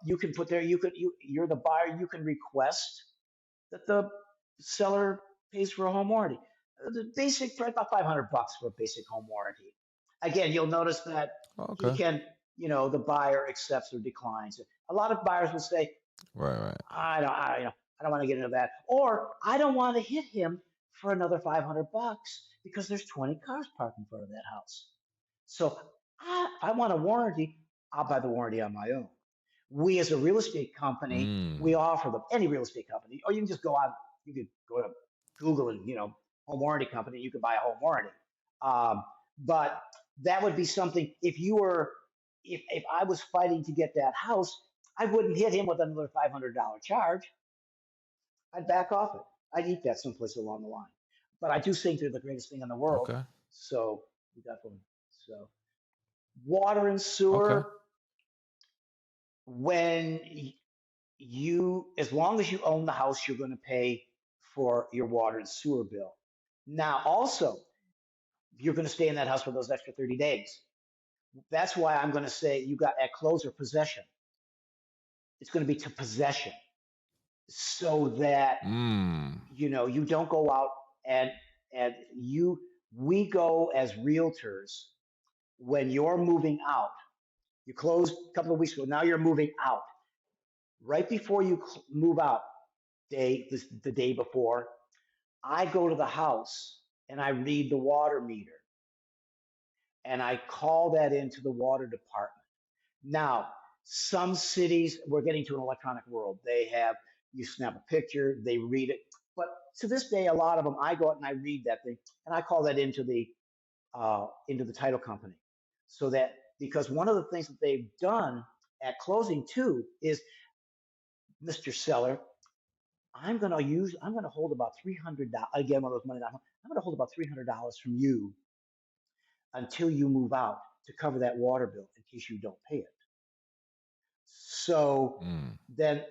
you can put there, you're the buyer, you can request that the seller pays for a home warranty. The basic price about $500 for a basic home warranty. Again, you'll notice that he Okay. can, the buyer accepts or declines. A lot of buyers will say, Right. Right. I don't want to get into that, or I don't want to hit him for another $500 because there's 20 cars parked in front of that house. So if I want a warranty, I'll buy the warranty on my own. We as a real estate company, we Mm. offer them any real estate company, or you can just go out, you could go to Google and home warranty company, you could buy a home warranty. Um, but that would be something if I was fighting to get that house, I wouldn't hit him with another $500 charge. I'd back off it. I'd eat that someplace along the line. But I do think they're the greatest thing in the world. Okay. So we got them. So water and Okay. sewer, when as long as you own the house, you're going to pay for your water and sewer bill. Now, also, you're going to stay in that house for those extra 30 days. That's why I'm going to say you got at close or possession. It's going to be to possession so that Mm. you don't go out and we go as realtors when you're moving out. You closed a couple of weeks ago. Now you're moving out. Right before you move out, the day before, I go to the house and I read the water meter and I call that into the water department. Now, some cities, we're getting to an electronic world. You snap a picture, they read it. But to this day, a lot of them, I go out and I read that thing and I call that into the title company. So that, because one of the things that they've done at closing too is, Mr. Seller, I'm going to hold about $300. Again, one of those money. I'm going to hold about $300 from you until you move out to cover that water bill in case you don't pay it. So Mm. then,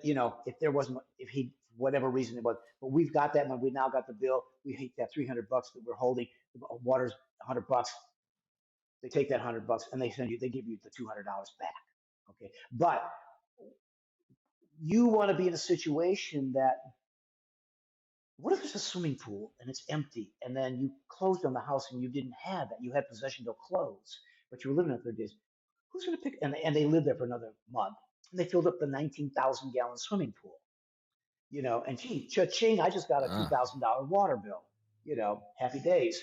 if there wasn't, if he, for whatever reason it was, but we've got that money. We now got the bill. We hate that $300 that we're holding. The water's $100. They take that $100 and they give you the $200 back. Okay. But you want to be in a situation that, what if it's a swimming pool and it's empty and then you closed on the house and you didn't have it? You had possession till close, but you were living there 30 days. Who's going to pick? And they lived there for another month and they filled up the 19,000-gallon swimming pool, and gee, cha-ching, I just got a $2,000 water bill, happy days.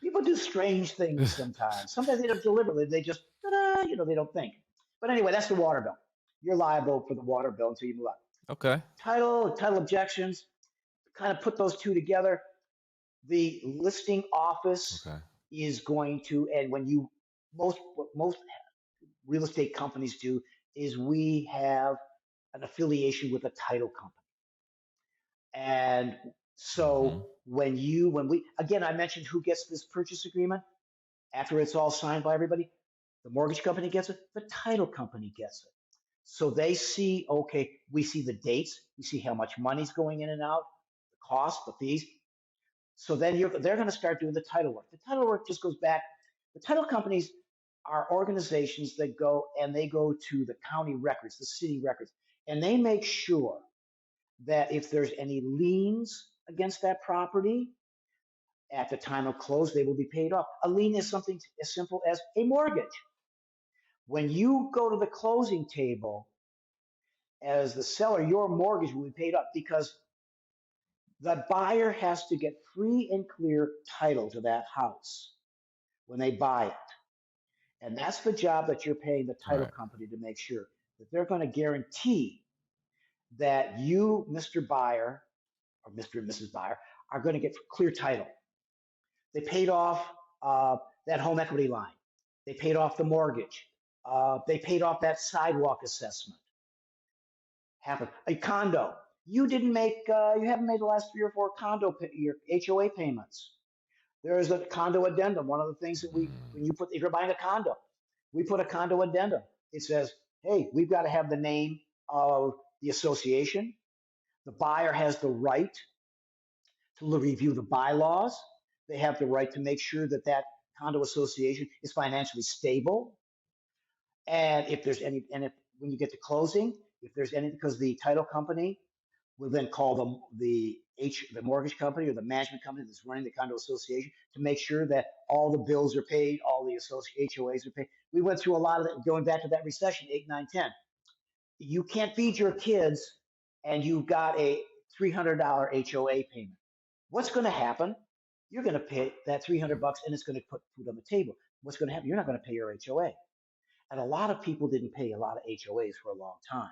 People do strange things sometimes. Sometimes they don't deliberately. They just, they don't think. But anyway, that's the water bill. You're liable for the water bill until you move out. Okay. Title objections, kind of put those two together. The listing office is going to, and when you, most real estate companies do, is we have an affiliation with a title company. And so when we, again, I mentioned who gets this purchase agreement after it's all signed by everybody. The mortgage company gets it, the title company gets it. So they see, okay, we see the dates, we see how much money's going in and out, the cost, the fees. So then they're going to start doing the title work. The title work just goes back. The title companies are organizations that go to the county records, the city records, and they make sure that if there's any liens against that property, at the time of close, they will be paid off. A lien is something as simple as a mortgage. When you go to the closing table as the seller, your mortgage will be paid off because the buyer has to get free and clear title to that house when they buy it. And that's the job that you're paying the title company to make sure that they're going to guarantee that you, Mr. Buyer, or Mr. and Mrs. Buyer, are going to get clear title. They paid off that home equity line. They paid off the mortgage. They paid off that sidewalk assessment. Happened. A condo. You haven't made the last 3 or 4 your HOA payments. There is a condo addendum. One of the things that if you're buying a condo, we put a condo addendum. It says, hey, we've got to have the name of the association. The buyer has the right to review the bylaws. They have the right to make sure that condo association is financially stable. And if there's any, when you get to closing, if there's any, because the title company will then call the mortgage company or the management company that's running the condo association to make sure that all the bills are paid, all the HOAs are paid. We went through a lot of that going back to that recession, 8, 9, 10. You can't feed your kids and you've got a $300 HOA payment. What's going to happen? You're going to pay that $300 and it's going to put food on the table. What's going to happen? You're not going to pay your HOA. And a lot of people didn't pay a lot of HOAs for a long time.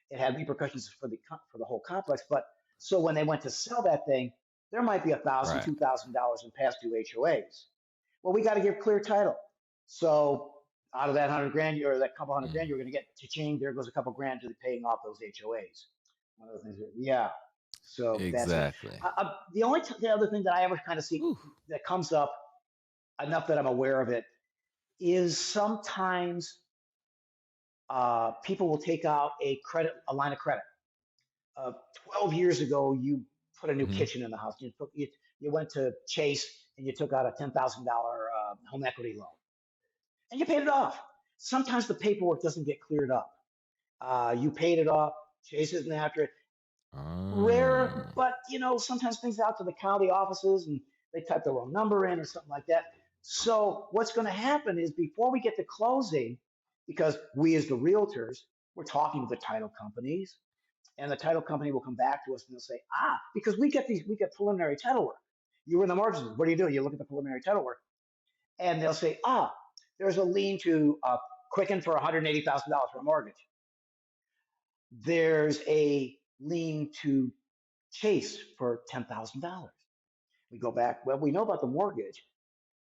It had repercussions for the whole complex. But so when they went to sell that thing, there might be $1,000, $2,000 in past due HOAs. Well, we got to give clear title. So out of that $100,000 or that couple $100,000, you're going to get cha-ching. There goes a couple grand to paying off those HOAs. One of the things, So exactly. That's the other thing that I ever kind of see that comes up enough that I'm aware of it is sometimes people will take out a line of credit. 12 years ago, you put a new kitchen in the house. You went to Chase and you took out a $10,000 home equity loan, and you paid it off. Sometimes the paperwork doesn't get cleared up. You paid it off. Chase isn't after it. Rare, but sometimes things out to the county offices and they type the wrong number in or something like that. So what's going to happen is before we get to closing, because we as the realtors, we're talking to the title companies, and the title company will come back to us and they'll say, because we get preliminary title work. You were in the mortgages. What do? You look at the preliminary title work, and they'll say, there's a lien to Quicken for $180,000 for a mortgage. There's a lien to Chase for $10,000. We go back. Well, we know about the mortgage,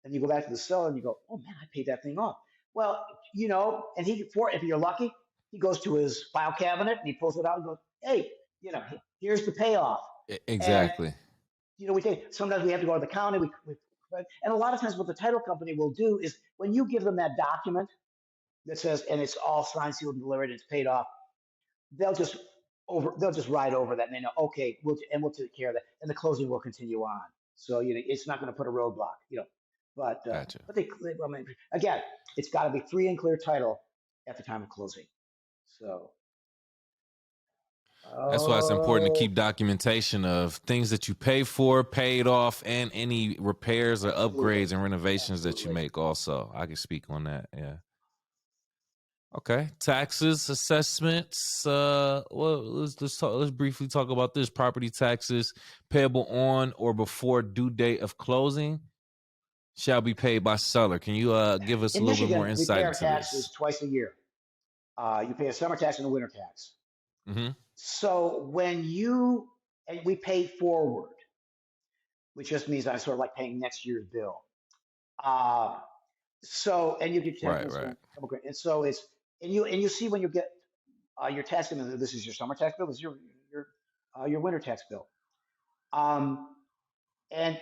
and you go back to the seller and you go, oh man, I paid that thing off. Well, and if you're lucky, he goes to his file cabinet and he pulls it out and goes, hey, here's the payoff. Exactly. And, sometimes we have to go to the county. We And a lot of times, what the title company will do is when you give them that document that says, and it's all signed, sealed, and delivered, and it's paid off, they'll just they'll just ride over that, and they know, okay, we'll take care of that, and the closing will continue on. So it's not going to put a roadblock, Gotcha. I mean, again, it's got to be free and clear title at the time of closing. So, That's why it's important to oh, keep documentation of things that you pay for, paid off, and any repairs or absolutely, upgrades and renovations that you absolutely. make. Also, I can speak on that. Yeah. Okay. Taxes, assessments. Well, let's briefly talk about this. Property taxes payable on or before due date of closing shall be paid by seller. Can you give us a In little bit more Michigan, we pay insight our into taxes this? twice a year. You pay a summer tax and a winter tax. Mm-hmm. So and we pay forward, which just means I'm sort of like paying next year's bill. Uh, and you get your tax Right, bill, right. couple grand. And so and you see when you get your tax bill, this is your summer tax bill, this is your winter tax bill. Um, and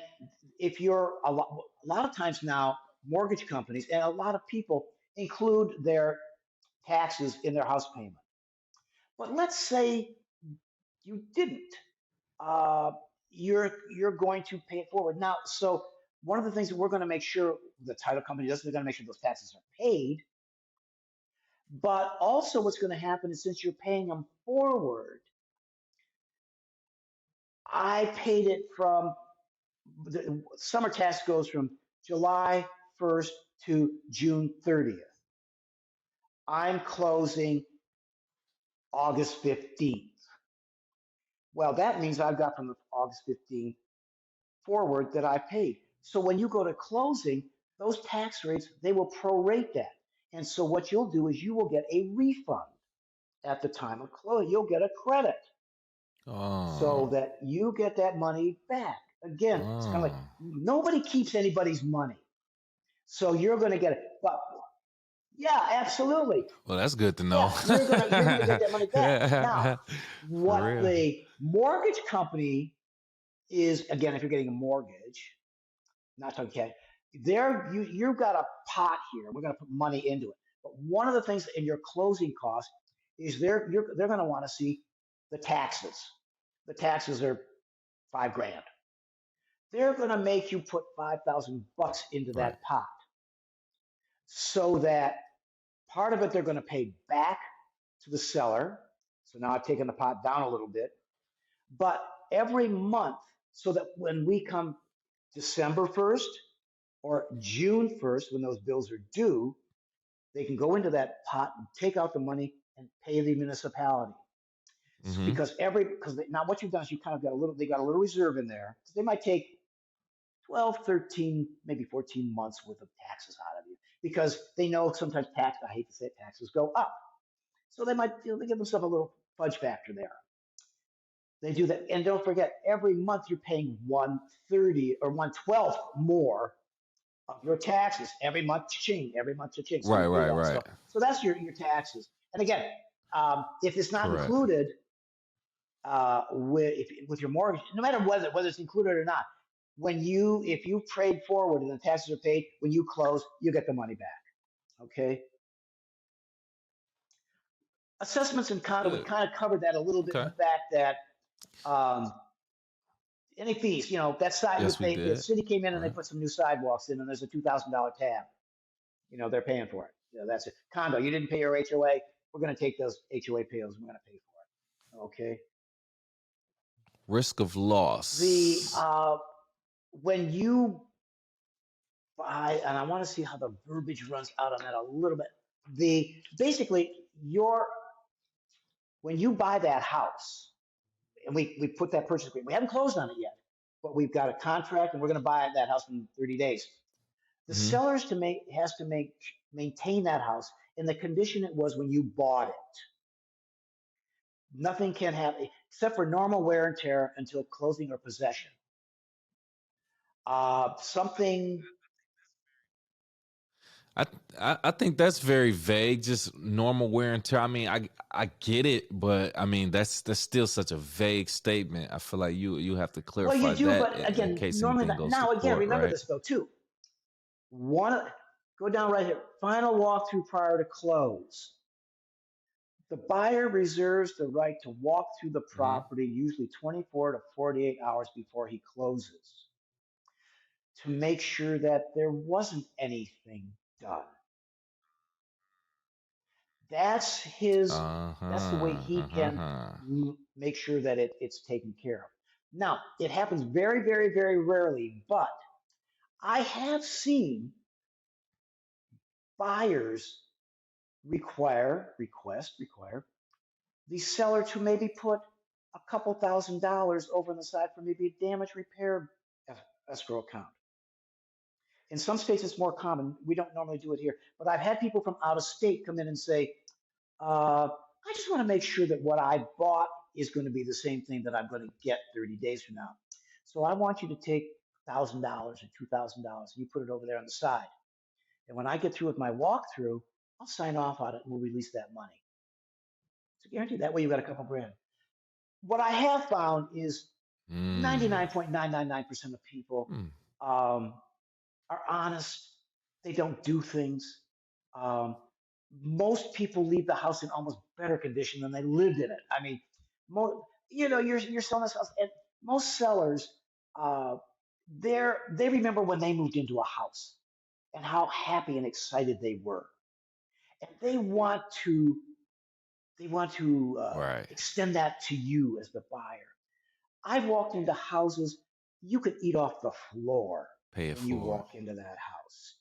if you're a lot of times now, mortgage companies and a lot of people include their taxes in their house payment. But let's say you didn't. Uh, you're going to pay it forward now. So one of the things that we're going to make sure the title company does, they're going to make sure those taxes are paid. But also, what's going to happen is since you're paying them forward, I paid it from the summer tax goes from July 1st to June 30th. I'm closing August 15th. Well, that means I've got from the August 15th forward that I paid. So when you go to closing, those tax rates, they will prorate that. And so what you'll do is you will get a refund at the time of closing. You'll get a credit so Oh. that you get that money back. Again, it's kind of like Oh. nobody keeps anybody's money. So you're going to get it. But yeah, absolutely. Well, that's good to Yeah, know. you're gonna get that money back. Now, For what real. the mortgage company is, again, if you're getting a mortgage, not talking cash, you've got a pot here. We're gonna put money into it. But one of the things in your closing costs is they're gonna want to see the taxes. The taxes are 5 grand. They're gonna make you put $5,000 into Right. that pot so that part of it they're gonna pay back to the seller. So now I've taken the pot down a little bit. But every month, so that when we come December 1st or June 1st, when those bills are due, they can go into that pot and take out the money and pay the municipality. So Mm-hmm. because now what you've done is you kind of got they got a little reserve in there. They might take 12, 13, maybe 14 months worth of taxes out of you because they know sometimes I hate to say it, taxes go up. So they might, they give themselves a little fudge factor there. They do that. And don't forget, every month you're paying 1/30 or 1/12 more of your taxes. Every month cha-ching, every month cha-ching. So you Right, pay right, that. right. So that's your taxes. And again, if it's not Correct. included with your mortgage, no matter whether it's included or not, if you trade forward and the taxes are paid, when you close, you get the money back. Okay. Assessments and condo, we Good. kind of covered that a little bit in Okay. the fact that um, any fees, that side, Yes, if we the did. city came in and they Right. put some new sidewalks in and there's a $2,000 tab, they're paying for it. That's it. Condo, you didn't pay your HOA. We're going to take those HOA payments. We're going to pay for it. Okay. Risk of The loss. When you buy, and I want to see how the verbiage runs out on that a little bit. Basically your when you buy that house, and we put that purchase agreement, we haven't closed on it yet, but we've got a contract and we're going to buy that house in 30 days. The Mm-hmm. sellers has to maintain that house in the condition it was when you bought it. Nothing can happen except for normal wear and tear until closing or possession. Something. I think that's very vague, just normal wear and tear. I mean, I get it, but I mean that's still such a vague statement. I feel like you have to Well, you clarify do, that but in again, case normally anything not. goes to Now, again, court, remember right? this though too. One, go down right here. Final walkthrough prior to close. The buyer reserves the right to walk through the Mm-hmm. property usually 24 to 48 hours before he closes to make sure that there wasn't anything done. That's his, that's the way Uh-huh. he can Uh-huh. make sure that it's taken care of. Now, it happens very, very, very rarely, but I have seen buyers require the seller to maybe put a couple $1,000s over on the side for maybe a damage repair escrow account. In some states, it's more common. We don't normally do it here, but I've had people from out of state come in and say, I just want to make sure that what I bought is going to be the same thing that I'm going to get 30 days from now. So I want you to take $1,000 or $2,000 and you put it over there on the side. And when I get through with my walkthrough, I'll sign off on it and we'll release that money. It's a guarantee. That way you got a couple grand. What I have found is Mm. 99.999% of people Mm. um, are honest. They don't do things. Um, most people leave the house in almost better condition than they lived in it. I mean, you're selling this house, and most sellers, uh, they remember when they moved into a house and how happy and excited they were, and they want to Right. extend that to you as the buyer. I've walked into houses you could eat off the floor Pay it when you forward. walk into that house.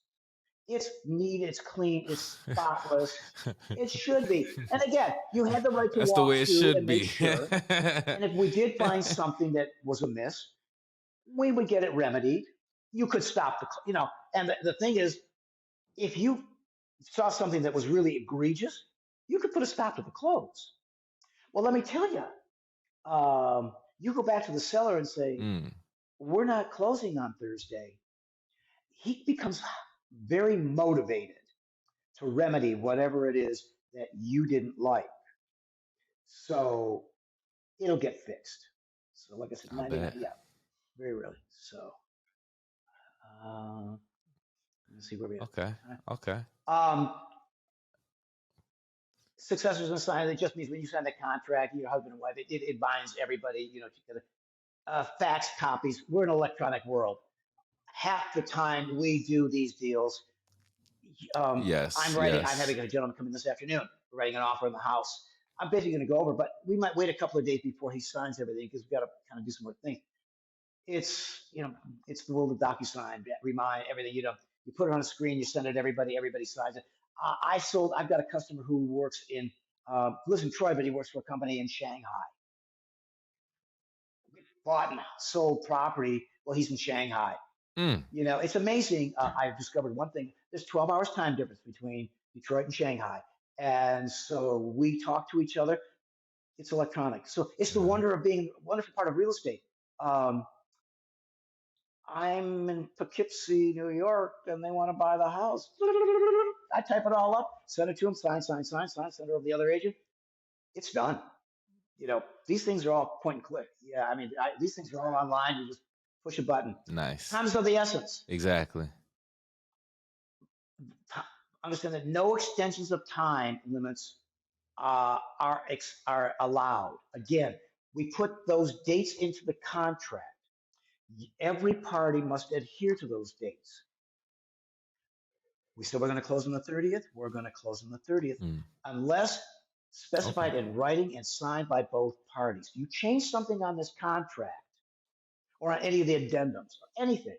It's neat, it's clean, it's spotless. It should be. And again, you had the right to That's the walk way it through should and make be. sure. And if we did find something that was amiss, we would get it remedied. You could stop and the thing is, if you saw something that was really egregious, you could put a stop to the close. Well, let me tell you, you go back to the seller and say, Mm. we're not closing on Thursday. He becomes very motivated to remedy whatever it is that you didn't like. So it'll get fixed. So, like I said, I 99, bet. yeah, very rarely. So, let's see where we Okay. at. Okay. Successors and sign, it just means when you sign the contract, your husband and wife, it binds everybody, together. Fax copies. We're in an electronic world. Half the time we do these deals, Yes. I'm Yes. having a gentleman come in this afternoon, writing an offer in the house. I'm basically going to go over, but we might wait a couple of days before he signs everything because we've got to kind of do some more things. It's the world of DocuSign, Remind, everything. You put it on a screen, you send it to everybody signs it. I've got a customer who lives in Troy, but he works for a company in Shanghai. Bought and sold property. Well, he's in Shanghai. Mm. It's amazing. I've discovered one thing. There's 12 hours time difference between Detroit and Shanghai. And so we talk to each other. It's electronic. So it's the Uh-huh. wonder of being a wonderful part of real estate. Um, I'm in Poughkeepsie, New York, and they want to buy the house. I type it all up, send it to them, sign, send it over to the other agent. It's done. These things are all point and click. Yeah, I mean, these things are all online. You just push a button. Nice. Time's of the essence. Exactly. Understand that no extensions of time limits are allowed. Again, we put those dates into the contract. Every party must adhere to those dates. We said we're going to close on the 30th. We're going to close on the 30th, Mm. unless Okay. specified in writing and signed by both parties. You change something on this contract or on any of the addendums or anything,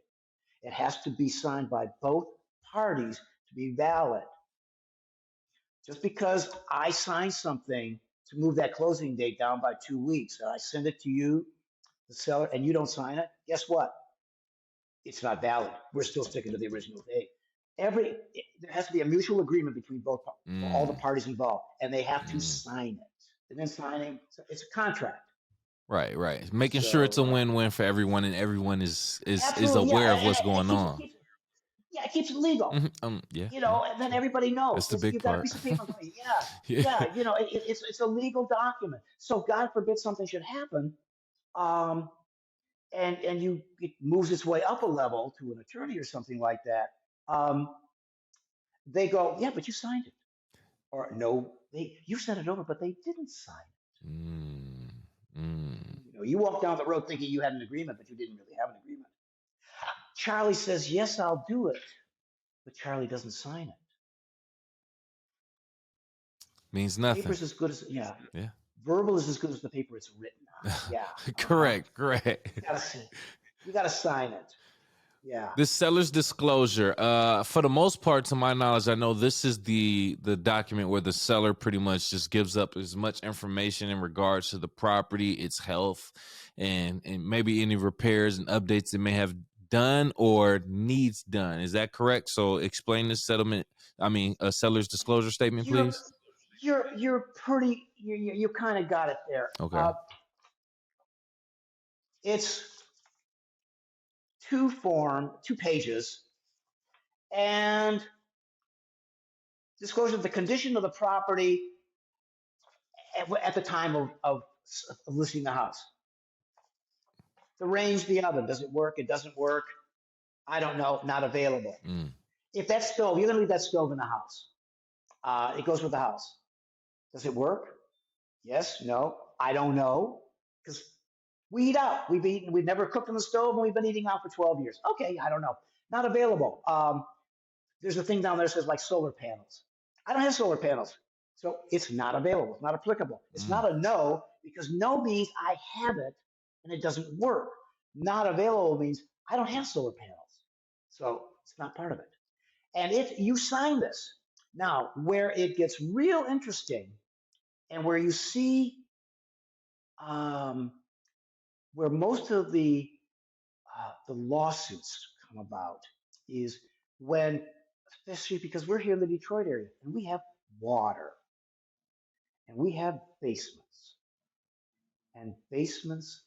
it has to be signed by both parties to be valid. Just because I sign something to move that closing date down by 2 weeks and I send it to you, the seller, and you don't sign it, guess what? It's not valid. We're still sticking to the original date. There has to be a mutual agreement between all the Mm. parties involved, and they have to Mm. sign it. And then signing, so it's a contract. Right. Right. Making sure it's So a win-win for everyone, and everyone is absolutely, yeah, aware of what's and it going keeps it on. keeps Yeah, it keeps it legal. Yeah, You yeah, know, and then sure. everybody knows. That's the This, big you've got a part. piece of paper in front of you. Yeah, Yeah. yeah. You know, it's a legal document. So God forbid something should happen, um, and you it moves its way up a level to an attorney or something like that. Um, they go, yeah, but you signed it, or no, they you sent it over, but they didn't sign Mm, mm. it. You know, you walk down the road thinking you had an agreement, but you didn't really have an agreement. Charlie says, yes, I'll do it, but Charlie doesn't sign it. Means nothing. Paper's as good as yeah. Yeah. Verbal is as good as the paper it's written on. Yeah. Correct. Correct. You gotta see. You gotta sign it. Yeah. This seller's disclosure, for the most part, to my knowledge, I know this is the document where the seller pretty much just gives up as much information in regards to the property, its health, and maybe any repairs and updates it may have done or needs done. Is that correct? So explain this settlement. I mean, a seller's disclosure statement, You're please. you're pretty you kind of got it there. Okay. It's two pages, and disclosure of the condition of the property at the time of listing the house. The range, the oven, does it work? It doesn't work. I don't know. Not available. Mm. If that stove, you're gonna leave that stove in the house. It goes with the house. Does it work? Yes, no, I don't know. Because we eat out. We've never cooked on the stove, and we've been eating out for 12 years. Okay, I don't know. Not available. There's a thing down there that says like solar panels. I don't have solar panels. So it's not available. It's not applicable. It's Mm. not a no, because no means I have it and it doesn't work. Not available means I don't have solar panels. So it's not part of it. And if you sign this, now where it gets real interesting and where you see um, where most of the lawsuits come about is when, especially because we're here in the Detroit area and we have water and we have basements, and basements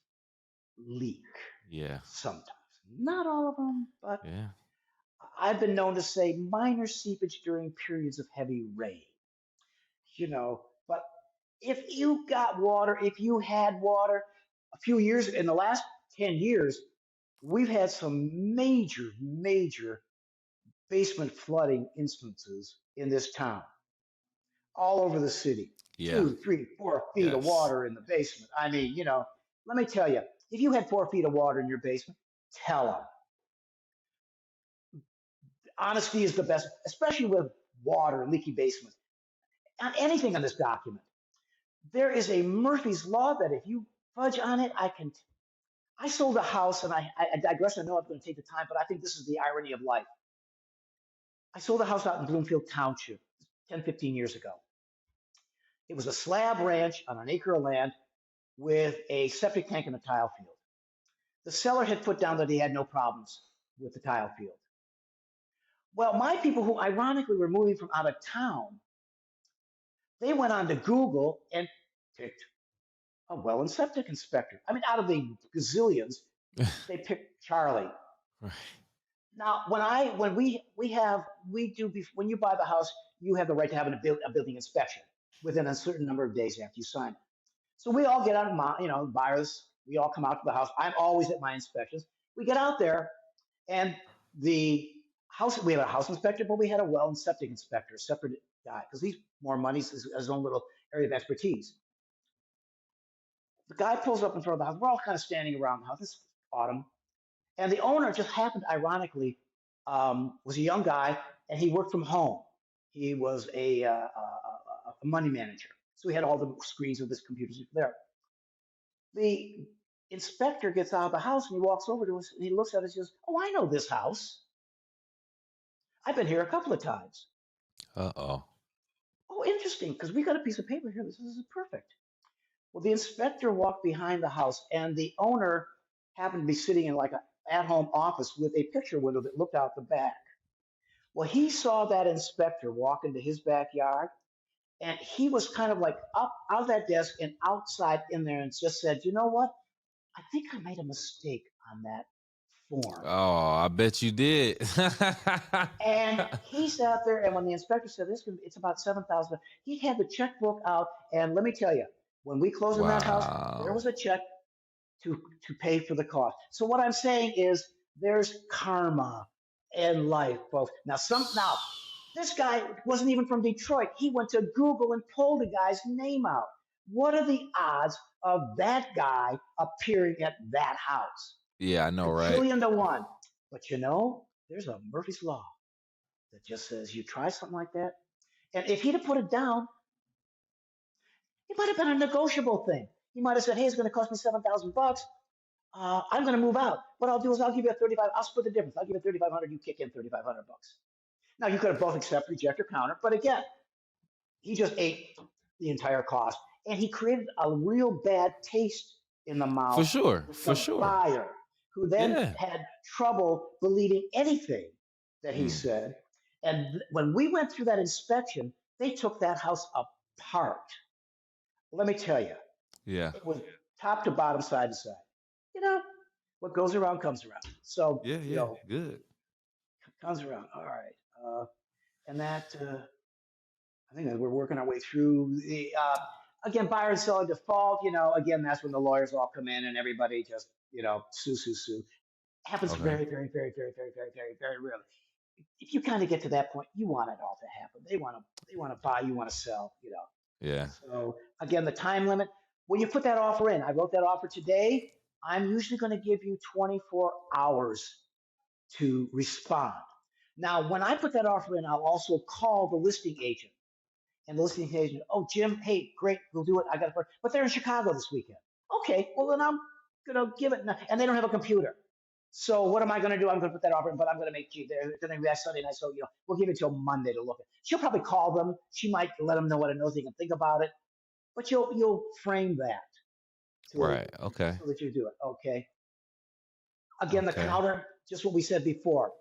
leak Yeah. sometimes. Not all of them, but Yeah. I've been known to say minor seepage during periods of heavy rain. You know, but if you got water, if you had water, a few years in the last 10 years, we've had some major basement flooding instances in this town, all over the city. Yeah. 2, 3, 4 feet of Yes. water in the basement. I mean, you know, let me tell you, if you had 4 feet of water in your basement, tell them. Honesty is the best, especially with water and leaky basements. On anything on this document, there is a Murphy's Law that if you fudge on it, I can. I sold a house, and I digress. I know I'm going to take the time, but I think this is the irony of life. I sold a house out in Bloomfield Township 10, 15 years ago. It was a slab ranch on an acre of land with a septic tank and a tile field. The seller had put down that he had no problems with the tile field. Well, my people who ironically were moving from out of town, they went on to Google and picked a well and septic inspector. I mean, out of the gazillions, they picked Charlie. Right. Now, when you buy the house, you have the right to have a building inspection within a certain number of days after you sign it. So we all get out of buyers. We all come out to the house. I'm always at my inspections. We get out there, and the house. We had a house inspector, but we had a well and septic inspector, a separate guy, because he's more money, his own little area of expertise. The guy pulls up in front of the house. We're all kind of standing around the house. It's autumn. And the owner just happened, ironically, was a young guy, and he worked from home. He was a money manager. So he had all the screens with his computers there. The inspector gets out of the house and he walks over to us and he looks at us and says, "Oh, I know this house. I've been here a couple of times." Uh-oh. "Oh, interesting, because we got a piece of paper here. This is perfect." Well, the inspector walked behind the house, and the owner happened to be sitting in like an at-home office with a picture window that looked out the back. Well, he saw that inspector walk into his backyard, and he was kind of like up out of that desk and outside in there, and just said, "You know what? I think I made a mistake on that form. Oh, I bet you did. And he sat there, and when the inspector said it's about 7,000, he had the checkbook out. And let me tell you, when we closed on that house, there Wow. was a check to pay for the cost. So what I'm saying is, there's karma in life, folks. Now this guy wasn't even from Detroit. He went to Google and pulled the guy's name out. What are the odds of that guy appearing at that house? Yeah, I know, right? Quadrillion to one. But there's a Murphy's Law that just says you try something like that. And if he'd have put it down, it might have been a negotiable thing. He might have said, "Hey, it's going to cost me $7,000. I'm going to move out. What I'll do is I'll give you a 35. I'll split the difference. I'll give you 3,500. You kick in 3,500 bucks." Now you could have both accept, reject, or counter, but again, he just ate the entire cost, and he created a real bad taste in the For mouth sure. with For the sure. buyer, who then Yeah. had trouble believing anything that he Mm. said. And when we went through that inspection, they took that house apart. Let me tell you, Yeah. it was top to bottom, side to side. You know, what goes around comes around. So, Yeah, yeah. Good. comes around. All right. And that, I think that we're working our way through the, again, buyer and seller default. Again, that's when the lawyers all come in and everybody just, sue, sue, sue. Happens Okay. very, very, very, very, very, very, very, very rarely. If you kind of get to that point, you want it all to happen. They want to buy, you want to sell. Yeah. So again, the time limit. When you put that offer in, I wrote that offer today. I'm usually going to give you 24 hours to respond. Now, when I put that offer in, I'll also call the listing agent. And the listing agent, "Oh, Jim, hey, great, we'll do it. I got it. But they're in Chicago this weekend." "Okay, well, then I'm going to give it. And they don't have a computer. So what am I going to do? I'm going to put that offer in, but I'm going to make, they're going to be that Sunday night. So, we'll give it till Monday to look at. She'll probably call them. She might let them know what it knows. They can think about it. But you'll frame that so, Right. Okay. so that you do it. Okay. Again, the Okay. counter, just what we said before.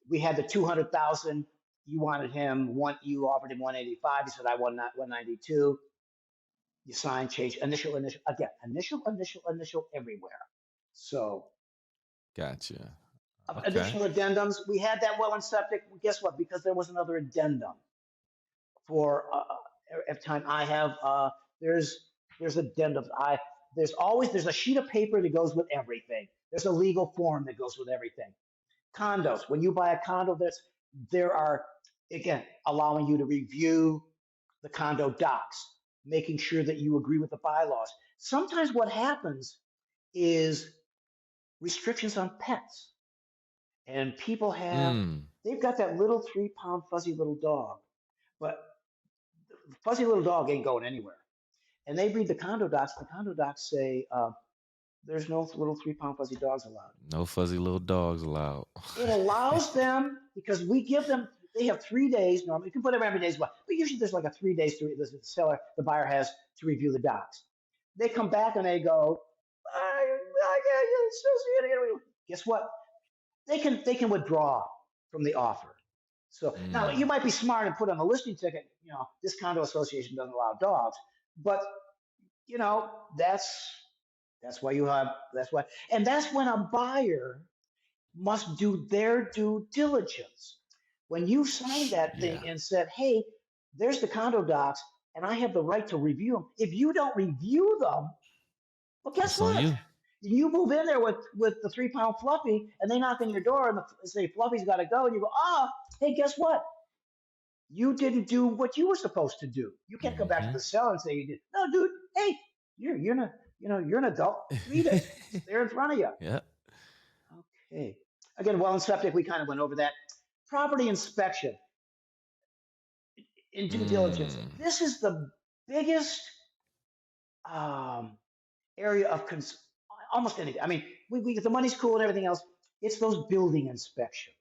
We had the 200,000. You wanted him one. You offered him 185. He said, "I want 192." You sign, change, initial, initial, again, initial, initial, initial everywhere. So Gotcha. Okay. additional addendums. We had that well in septic. Well, guess what? Because there was another addendum for every time I have. There's addendums. There's a sheet of paper that goes with everything. There's a legal form that goes with everything. Condos. When you buy a condo, there are, again, allowing you to review the condo docs, making sure that you agree with the bylaws. Sometimes what happens is restrictions on pets, and Mm. they've got that little 3 pound fuzzy little dog, but the fuzzy little dog ain't going anywhere. And they read the condo docs. The condo docs say there's no little 3 pound fuzzy dogs allowed. No fuzzy little dogs allowed. It allows them, because we give them, they have 3 days. Normally, you can put them every day as well, but usually there's like a 3 days the buyer has to review the docs. They come back and they go, I can't associate it. Guess what? They can withdraw from the offer. So now you Mm. might be smart and put on the listing ticket, this condo association doesn't allow dogs, but you know that's that's why, and that's when a buyer must do their due diligence. When you signed that thing Yeah. and said, "Hey, there's the condo docs, and I have the right to review them," if you don't review them, well, guess That's on what? you. You move in there with the 3 pound fluffy, and they knock on your door and say Fluffy's got to go, and you go, hey, guess what? You didn't do what you were supposed to do. You can't come back to Mm-hmm. the cell and say you did. No, dude. Hey, you're an adult. Read it. It's there in front of you. Yeah. Okay. Again, well and septic, we kind of went over that. Property inspection in due diligence. Mm. This is the biggest um, area of almost anything. I mean, the money's cool and everything else. It's those building inspections.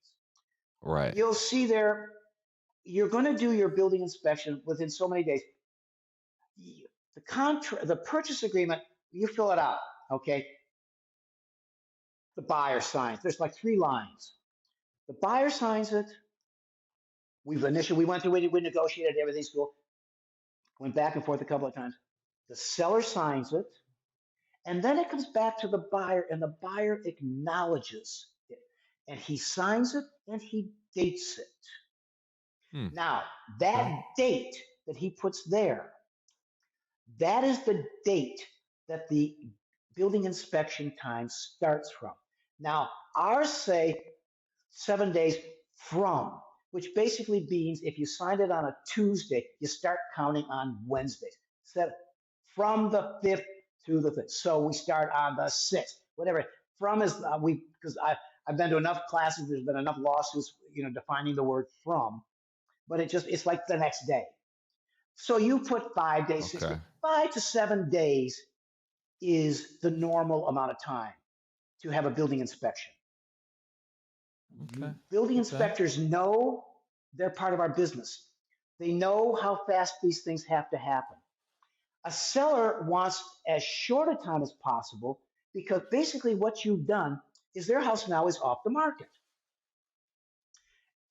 Right. You'll see there. You're going to do your building inspection within so many days. The purchase agreement, you fill it out. Okay. The buyer signs. There's like 3 lines. The buyer signs it. We went through it. We negotiated. Everything's cool. Went back and forth a couple of times. The seller signs it, And then it comes back to the buyer, and the buyer acknowledges it. And he signs it and he dates it. Hmm. Now, Okay. that date that he puts there, that is the date that the building inspection time starts from. Now, ours say 7 days from, which basically means if you signed it on a Tuesday, you start counting on Wednesdays. So from the 5th to the 5th. So we start on the 6th, whatever. From is because I've been to enough classes. There's been enough lawsuits, defining the word from. But it's like the next day. So you put 5 days, 6 days, Okay. 5 to 7 days is the normal amount of time to have a building inspection. Okay. Building Okay. inspectors know they're part of our business. They know how fast these things have to happen. A seller wants as short a time as possible because basically what you've done is their house now is off the market.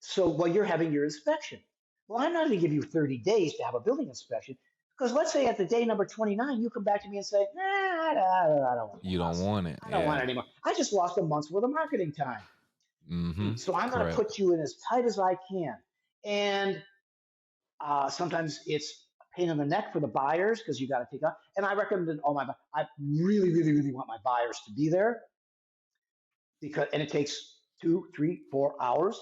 So while you're having your inspection, well, I'm not going to give you 30 days to have a building inspection because let's say at the day number 29, you come back to me and say, nah, I don't want You the don't house. want it. I don't want Yeah. it anymore. I just lost a month's worth of marketing time. Mm-hmm. So I'm going to Correct. put you in as tight as I can. And sometimes it's a pain in the neck for the buyers because you got to take off. And I recommend I really, really, really want my buyers to be there and it takes 2, 3, 4 hours.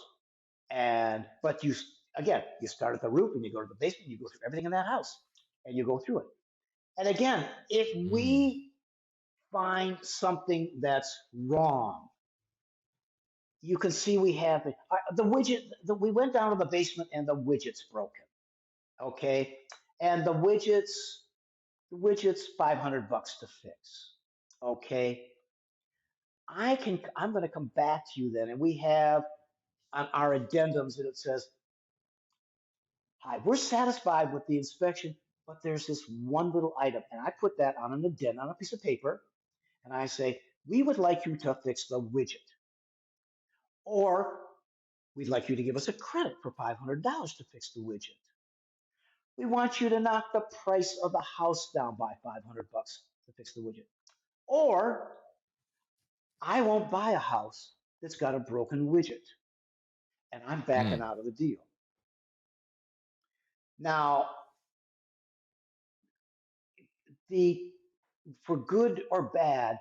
But you start at the roof and you go to the basement, you go through everything in that house and you go through it. And again, if Mm. we find something that's wrong, you can see we have the widget. We went down to the basement and the widget's broken. Okay, and the widget's $500 to fix. Okay, I'm going to come back to you then, and we have on our addendums that it says, "Hi, we're satisfied with the inspection, but there's this one little item," and I put that on an addendum on a piece of paper, and I say, "We would like you to fix the widget, or we'd like you to give us a credit for $500 to fix the widget. We want you to knock the price of the house down by $500 to fix the widget. Or I won't buy a house that's got a broken widget and I'm backing Mm. out of the deal." Now, the for good or bad,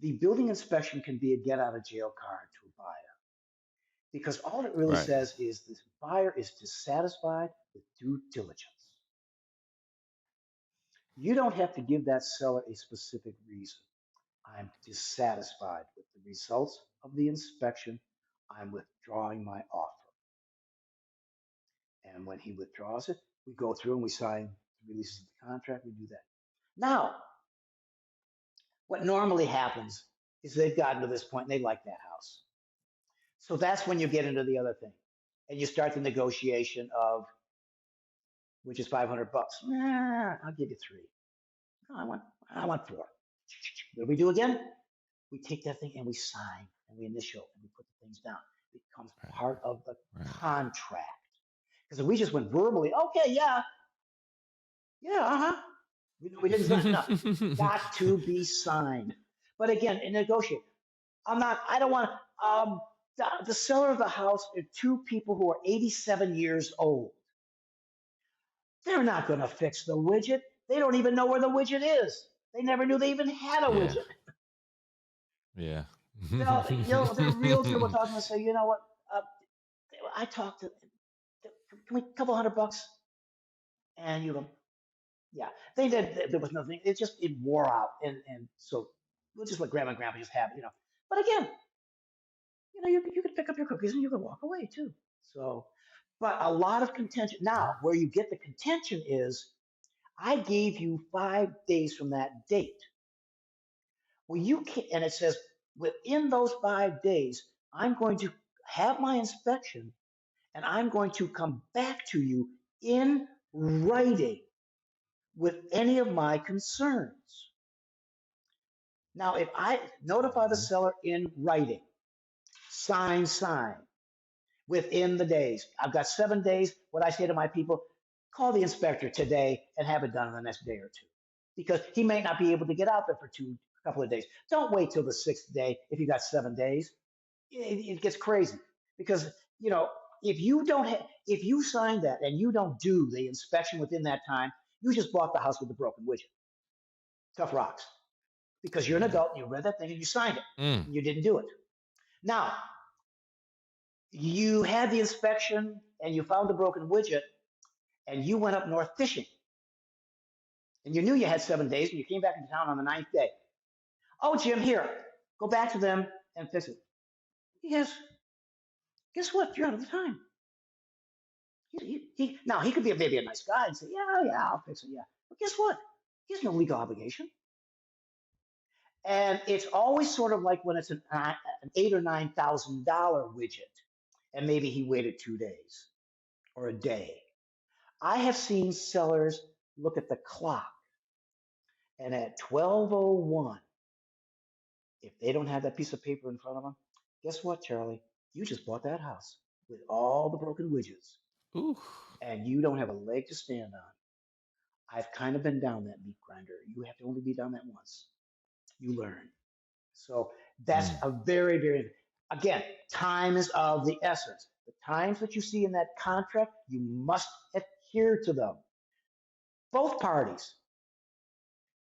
the building inspection can be a get out of jail card to a buyer because all it really Right. says is this buyer is dissatisfied with due diligence. You don't have to give that seller a specific reason. I'm dissatisfied with the results of the inspection. I'm withdrawing my offer. And when he withdraws it, we go through and we sign the releases of the contract. We do that. Now, what normally happens is they've gotten to this point and they like that house. So that's when you get into the other thing. And you start the negotiation of which is $500. Nah, I'll give you three. No, I want four. What do we do again? We take that thing and we sign and we initial and we put the things down. It becomes Right. part of the Right. contract. Because if we just went verbally, okay, yeah, yeah, uh-huh. We didn't sign enough. Got to be signed. But again, in negotiate, I don't want the seller of the house are two people who are 87 years old. They're not going to fix the widget. They don't even know where the widget is. They never knew they even had a Yeah. widget. Yeah. The realtor will talk to them and say, you know what? Uh, I talked to, can we, a couple $100? And you go, yeah. They did, there was nothing. It wore out. And so we'll just let grandma and grandpa just have it. But again, you could pick up your cookies and you could walk away too. So, but a lot of contention. Now, where you get the contention is I gave you 5 days from that date. Well, you can't, and it says within those 5 days, I'm going to have my inspection and I'm going to come back to you in writing with any of my concerns. Now, if I notify the Mhm. seller in writing, sign, within the days, I've got 7 days. What I say to my people, call the inspector today and have it done in the next day or two. because he may not be able to get out there for a couple of days. Don't wait till the sixth day if you got 7 days. It gets crazy because you know if you sign that and you don't do the inspection within that time, you just bought the house with the broken widget. Tough rocks because you're an adult and you read that thing and you signed it Mm. and you didn't do it. Now you had the inspection and you found the broken widget and you went up north fishing and you knew you had 7 days and you came back into town on the ninth day. Oh, Jim, here, go back to them and fix it. Yes. Guess what? You're out of the time. Now he could be maybe a nice guy and say, yeah, I'll fix it, yeah. But guess what? He has no legal obligation. And it's always sort of like when it's an $8,000 or $9,000 widget, and maybe he waited 2 days or a day. I have seen sellers look at the clock, and at 12:01, if they don't have that piece of paper in front of them, guess what, Charlie? You just bought that house with all the broken widgets, Ooh. and you don't have a leg to stand on. I've kind of been down that meat grinder. You have to only be down that once. You learn. So that's a very, very, again, time is of the essence. The times that you see in that contract, you must adhere to them. Both parties.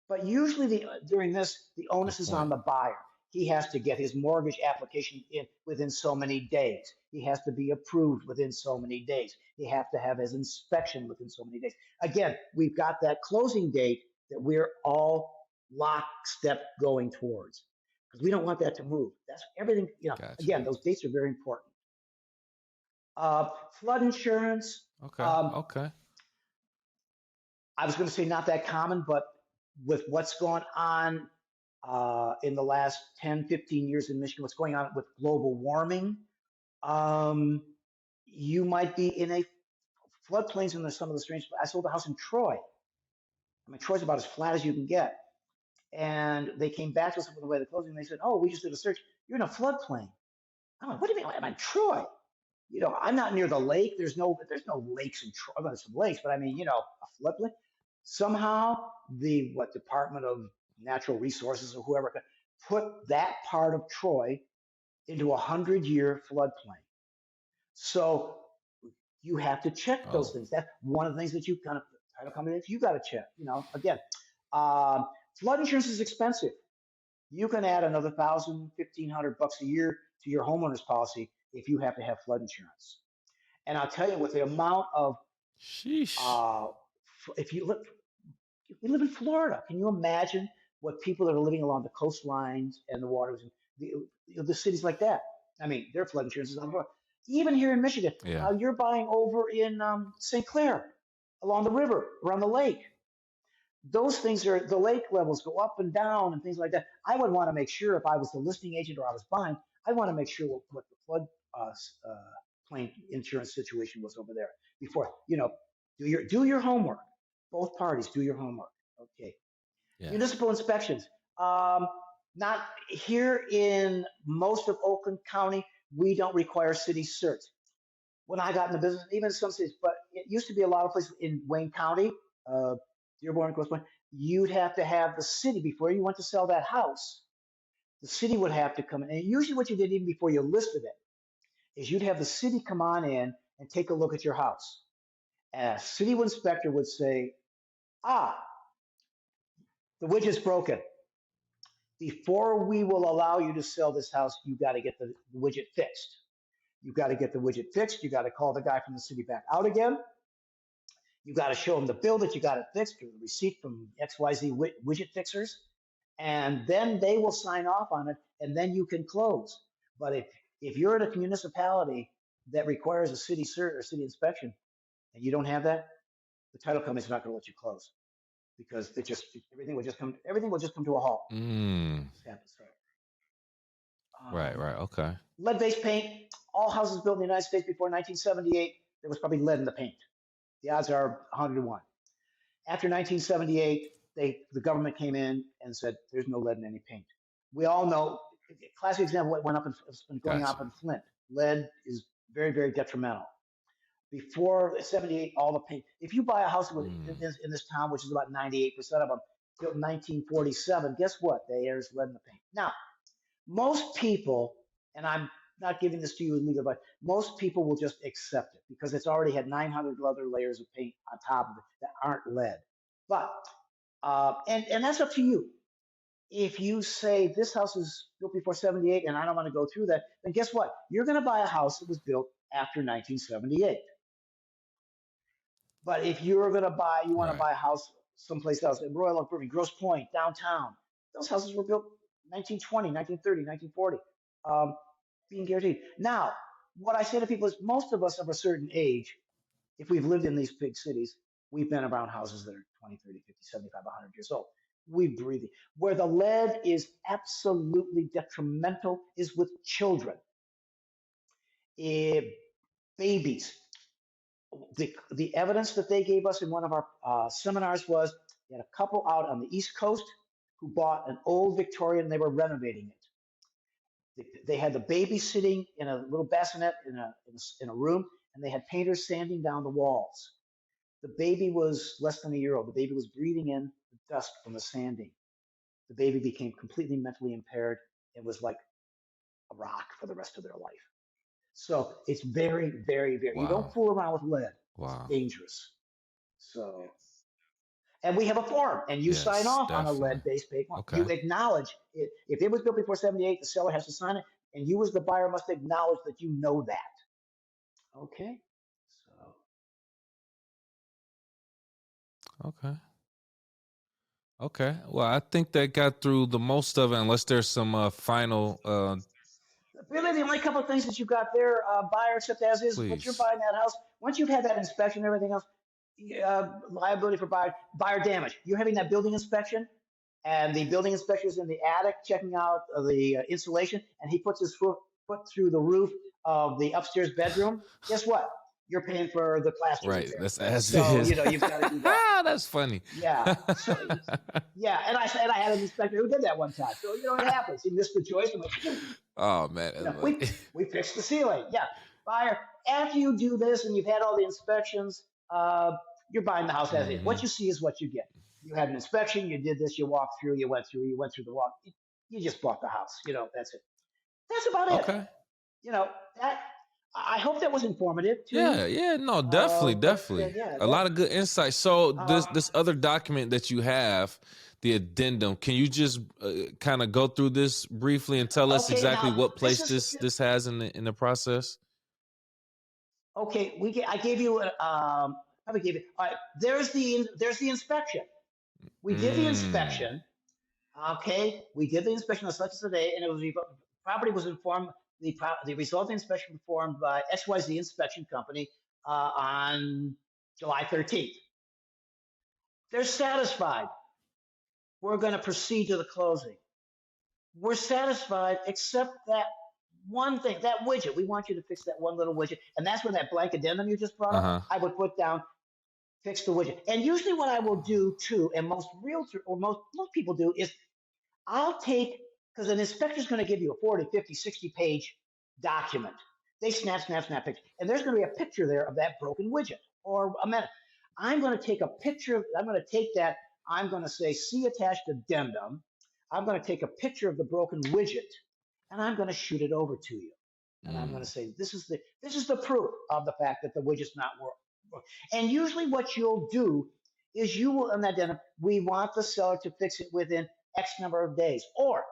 But usually during this, the onus is on the buyer. He has to get his mortgage application in within so many days. He has to be approved within so many days. He has to have his inspection within so many days. Again, we've got that closing date that we're all lockstep going towards because we don't want that to move. That's everything. Gotcha. Again, those dates are very important. Flood insurance. Okay. I was going to say not that common, but with what's gone on in the last 10, 15 years in Michigan, what's going on with global warming, you might be in a floodplains, and there's some of the strange. I sold a house in Troy. I mean, Troy's about as flat as you can get. And they came back to us with the way the closing, and they said, "Oh, we just did a search. You're in a floodplain." I'm like, "What do you mean? I'm in Troy. I'm not near the lake. There's no lakes in Troy. Well, there's some lakes, but I mean, a floodplain." Somehow, the Department of Natural Resources or whoever put that part of Troy into 100-year floodplain. So you have to check those things. That's one of the things that you kind of title company you got to check. Again, flood insurance is expensive. You can add another $1,000, $1,500 a year to your homeowner's policy if you have to have flood insurance. And I'll tell you, with the amount of, if you we live in Florida, can you imagine what people that are living along the coastlines and the waters, the cities like that? I mean, their flood insurance is on board. Even here in Michigan, you're buying over in St. Clair, along the river, around the lake. Those things the lake levels go up and down and things like that. I would want to make sure if I was the listing agent or I was buying, I want to make sure what the flood plain insurance situation was over there before. Do your homework. Both parties do your homework. Okay. Yeah. Municipal inspections. Not here in most of Oakland County, we don't require city certs. When I got in the business, even in some cities, but it used to be a lot of places in Wayne County, Dearborn, Grosse Pointe, you'd have to have the city before you went to sell that house. The city would have to come in. And usually what you did even before you listed it is you'd have the city come on in and take a look at your house. And a city inspector would say, the widget's broken. Before we will allow you to sell this house, you got to get the widget fixed. You got to get the widget fixed. You got to call the guy from the city back out again. You got to show them the bill that you got it fixed, or the receipt from XYZ widget fixers, and then they will sign off on it, and then you can close. But if you're in a municipality that requires a city cert or city inspection, and you don't have that, the title company's not going to let you close because everything will just come to a halt. Right. Okay. Lead-based paint. All houses built in the United States before 1978, there was probably lead in the paint. The odds are 100 to 1. After 1978, the government came in and said, there's no lead in any paint. We all know, classic example, what went up and has been going up in Flint. Lead is very, very detrimental. Before 78, all the paint. If you buy a house in this town, which is about 98% of them, built in 1947. Guess what? The air is lead in the paint. Now, most people, and I'm not giving this to you in legal advice, most people will just accept it because it's already had 900 other layers of paint on top of it that aren't lead. But and that's up to you. If you say this house was built before 78 and I don't want to go through that, then guess what? You're going to buy a house that was built after 1978. But if you're going to buy, you want to Right. buy a house someplace else, in Royal Oak, Irving, Grosse Pointe, downtown, those houses were built 1920, 1930, 1940, being guaranteed. Now, what I say to people is most of us of a certain age, if we've lived in these big cities, we've been around houses that are 20, 30, 50, 75, 100 years old. We breathe it. Where the lead is absolutely detrimental is with children, eh, babies. The evidence that they gave us in one of our seminars was they had a couple out on the East Coast who bought an old Victorian and they were renovating it. They had the baby sitting in a little bassinet in a room, and they had painters sanding down the walls. The baby was less than a year old. The baby was breathing in the dust from the sanding. The baby became completely mentally impaired and was like a rock for the rest of their life. So it's very, very, very, you don't Wow. fool around with lead. It's Wow. dangerous. So, and we have a form, and you sign Yes, off on a definitely. lead-based paint form. You Okay. acknowledge it. If it was built before 78, the seller has to sign it, and you as the buyer must acknowledge that you know that. Okay? So, Okay. Okay. Well, I think that got through the most of it, unless there's some final. really, the only couple of things that you got there, buyer accept as is, but you're Please. buying that house. Once you've had that inspection and everything else, liability for buyer damage. You're having that building inspection, and the building inspector is in the attic checking out the insulation, and he puts his foot through the roof of the upstairs bedroom. Guess what? You're paying for the plaster Right. repair. That's as So is. you've got to do that. That's funny. Yeah. So yeah, and I said I had an inspector who did that one time. So it happens. He missed the choice. I'm like, Oh man. we fixed the ceiling. Yeah, buyer. After you do this and you've had all the inspections, you're buying the house as is. Hmm. What you see is what you get. You had an inspection. You did this. You walked through. You went through the walk. You just bought the house. That's it. That's about it. Okay. That. I hope that was informative to you. Yeah, yeah, no, definitely, But definitely. yeah, A lot of good insight. So this uh, this other document that you have, the addendum, can you just kind of go through this briefly and tell us okay. exactly Now what this place is this has in the process? okay. I gave you. Probably gave you. All right. There's the inspection. We did the Mm. inspection. Okay, we did the inspection on such as today, and it was property was informed. The result of the inspection performed by XYZ Inspection Company on July 13th. They're satisfied. We're going to proceed to the closing. We're satisfied, except that one thing, that widget. We want you to fix that one little widget, and that's where that blank addendum you just brought up. Uh-huh. I would put down fix the widget. And usually, what I will do too, and most realtor or most people do, is I'll take, because an inspector is going to give you a 40, 50, 60-page document. They snap pictures. And there's going to be a picture there of that broken widget or a minute. I'm going to take a picture. I'm going to take that. I'm going to say, see attached addendum. I'm going to take a picture of the broken widget and I'm going to shoot it over to you. And I'm going Mm. to say, this is the proof of the fact that the widget's not working. And usually what you'll do is you will identify, we want the seller to fix it within X number of days, or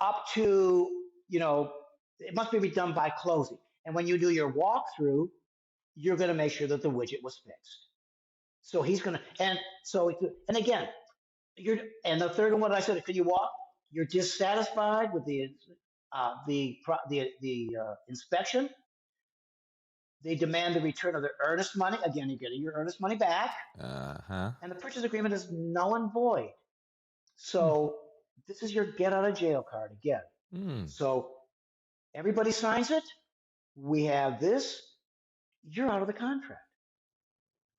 up to, it must be done by closing. And when you do your walkthrough, you're going to make sure that the widget was fixed. So he's going to, and again, and the third one, what I said, could you walk? You're dissatisfied with the inspection. They demand the return of their earnest money. Again, you're getting your earnest money back, Uh-huh. and the purchase agreement is null and void. So this is your get out of jail card again. Mm. So everybody signs it. We have this. You're out of the contract.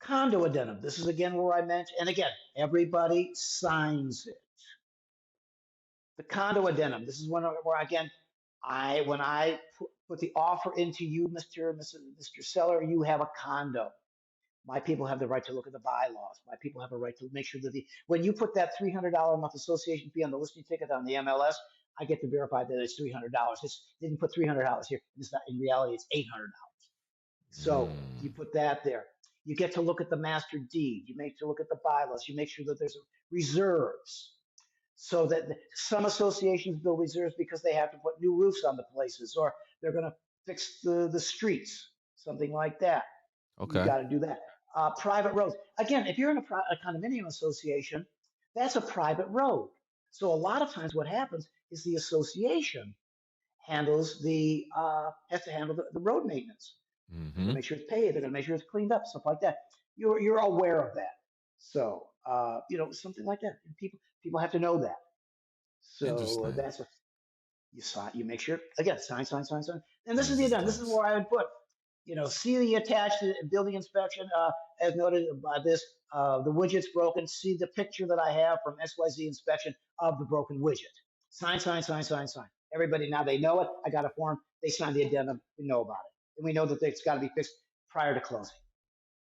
Condo addendum. This is again where I mentioned, and again, everybody signs it. The condo addendum. This is where again, when I put the offer into you, Mr. Seller, you have a condo. My people have the right to look at the bylaws. My people have a right to make sure that when you put that $300 a month association fee on the listing ticket on the MLS, I get to verify that it's $300. It didn't put $300 here. It's not, in reality, it's $800. So you Mm. put that there. You get to look at the master deed. You make to look at the bylaws. You make sure that there's reserves. So that some associations build reserves because they have to put new roofs on the places, or they're going to fix the streets, something like that. You Okay. got to do that. Private roads. Again, if you're in a condominium association, that's a private road. So a lot of times what happens is the association has to handle the road maintenance. They're Mm-hmm. going to make sure it's paved. They're going to make sure it's cleaned up, stuff like that. You're aware of that. So something like that. People have to know that. So Interesting. that's what you sign. You make sure again, sign, sign, sign, sign. And this Signs is and the addendum. This is stamps. where I would put, see the attached building inspection, as noted by this. The widget's broken. See the picture that I have from XYZ inspection of the broken widget. Sign, sign, sign, sign, sign. Everybody now they know it. I got a form. They sign the addendum. We know about it, and we know that it's got to be fixed prior to closing.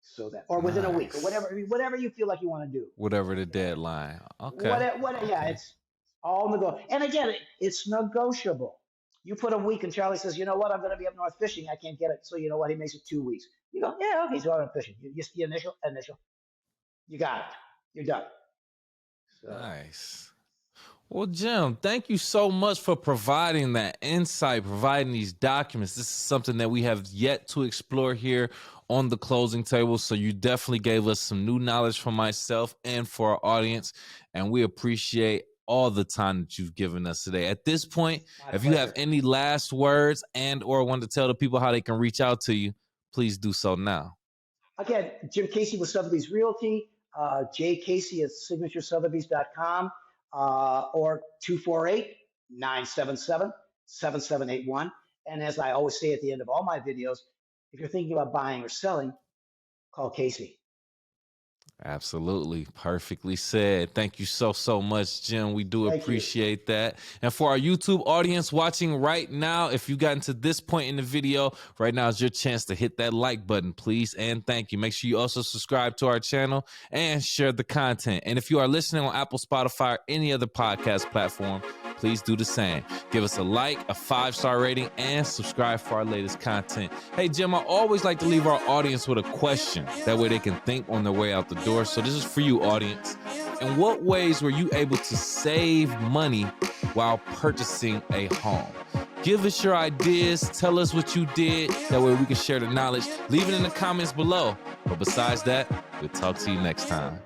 So that, or within a week, or Nice. whatever you feel like you want to do. Whatever the Okay. deadline. Okay. Yeah, Okay. it's all negotiable. And again, it's negotiable. You put a week, and Charlie says, "You know what? I'm going to be up north fishing. I can't get it." So you know what? He makes it 2 weeks. You go, "Yeah, okay." So I'm fishing. You initial. You got it. You're done. So Nice. Well, Jim, thank you so much for providing that insight, providing these documents. This is something that we have yet to explore here on the closing table. So you definitely gave us some new knowledge for myself and for our audience. And we appreciate all the time that you've given us today. At this point, my if you have pleasure. any last words and or want to tell the people how they can reach out to you, please do so now. Again, Jim Casey with Sotheby's Realty. Jay Casey at signaturesotheby's.com, or 248-977-7781. And as I always say at the end of all my videos, if you're thinking about buying or selling, call Casey. Absolutely. Perfectly said. Thank you so much, Jim. We do Thank you. appreciate that. And for our YouTube audience watching right now, if you gotten to this point in the video, right now is your chance to hit that like button, please. And thank you. Make sure you also subscribe to our channel and share the content. And if you are listening on Apple, Spotify, or any other podcast platform, please do the same. Give us a like, a 5-star rating, and subscribe for our latest content. Hey, Jim, I always like to leave our audience with a question. That way they can think on their way out the door. So this is for you, audience. In what ways were you able to save money while purchasing a home? Give us your ideas. Tell us what you did. That way we can share the knowledge. Leave it in the comments below. But besides that, we'll talk to you next time.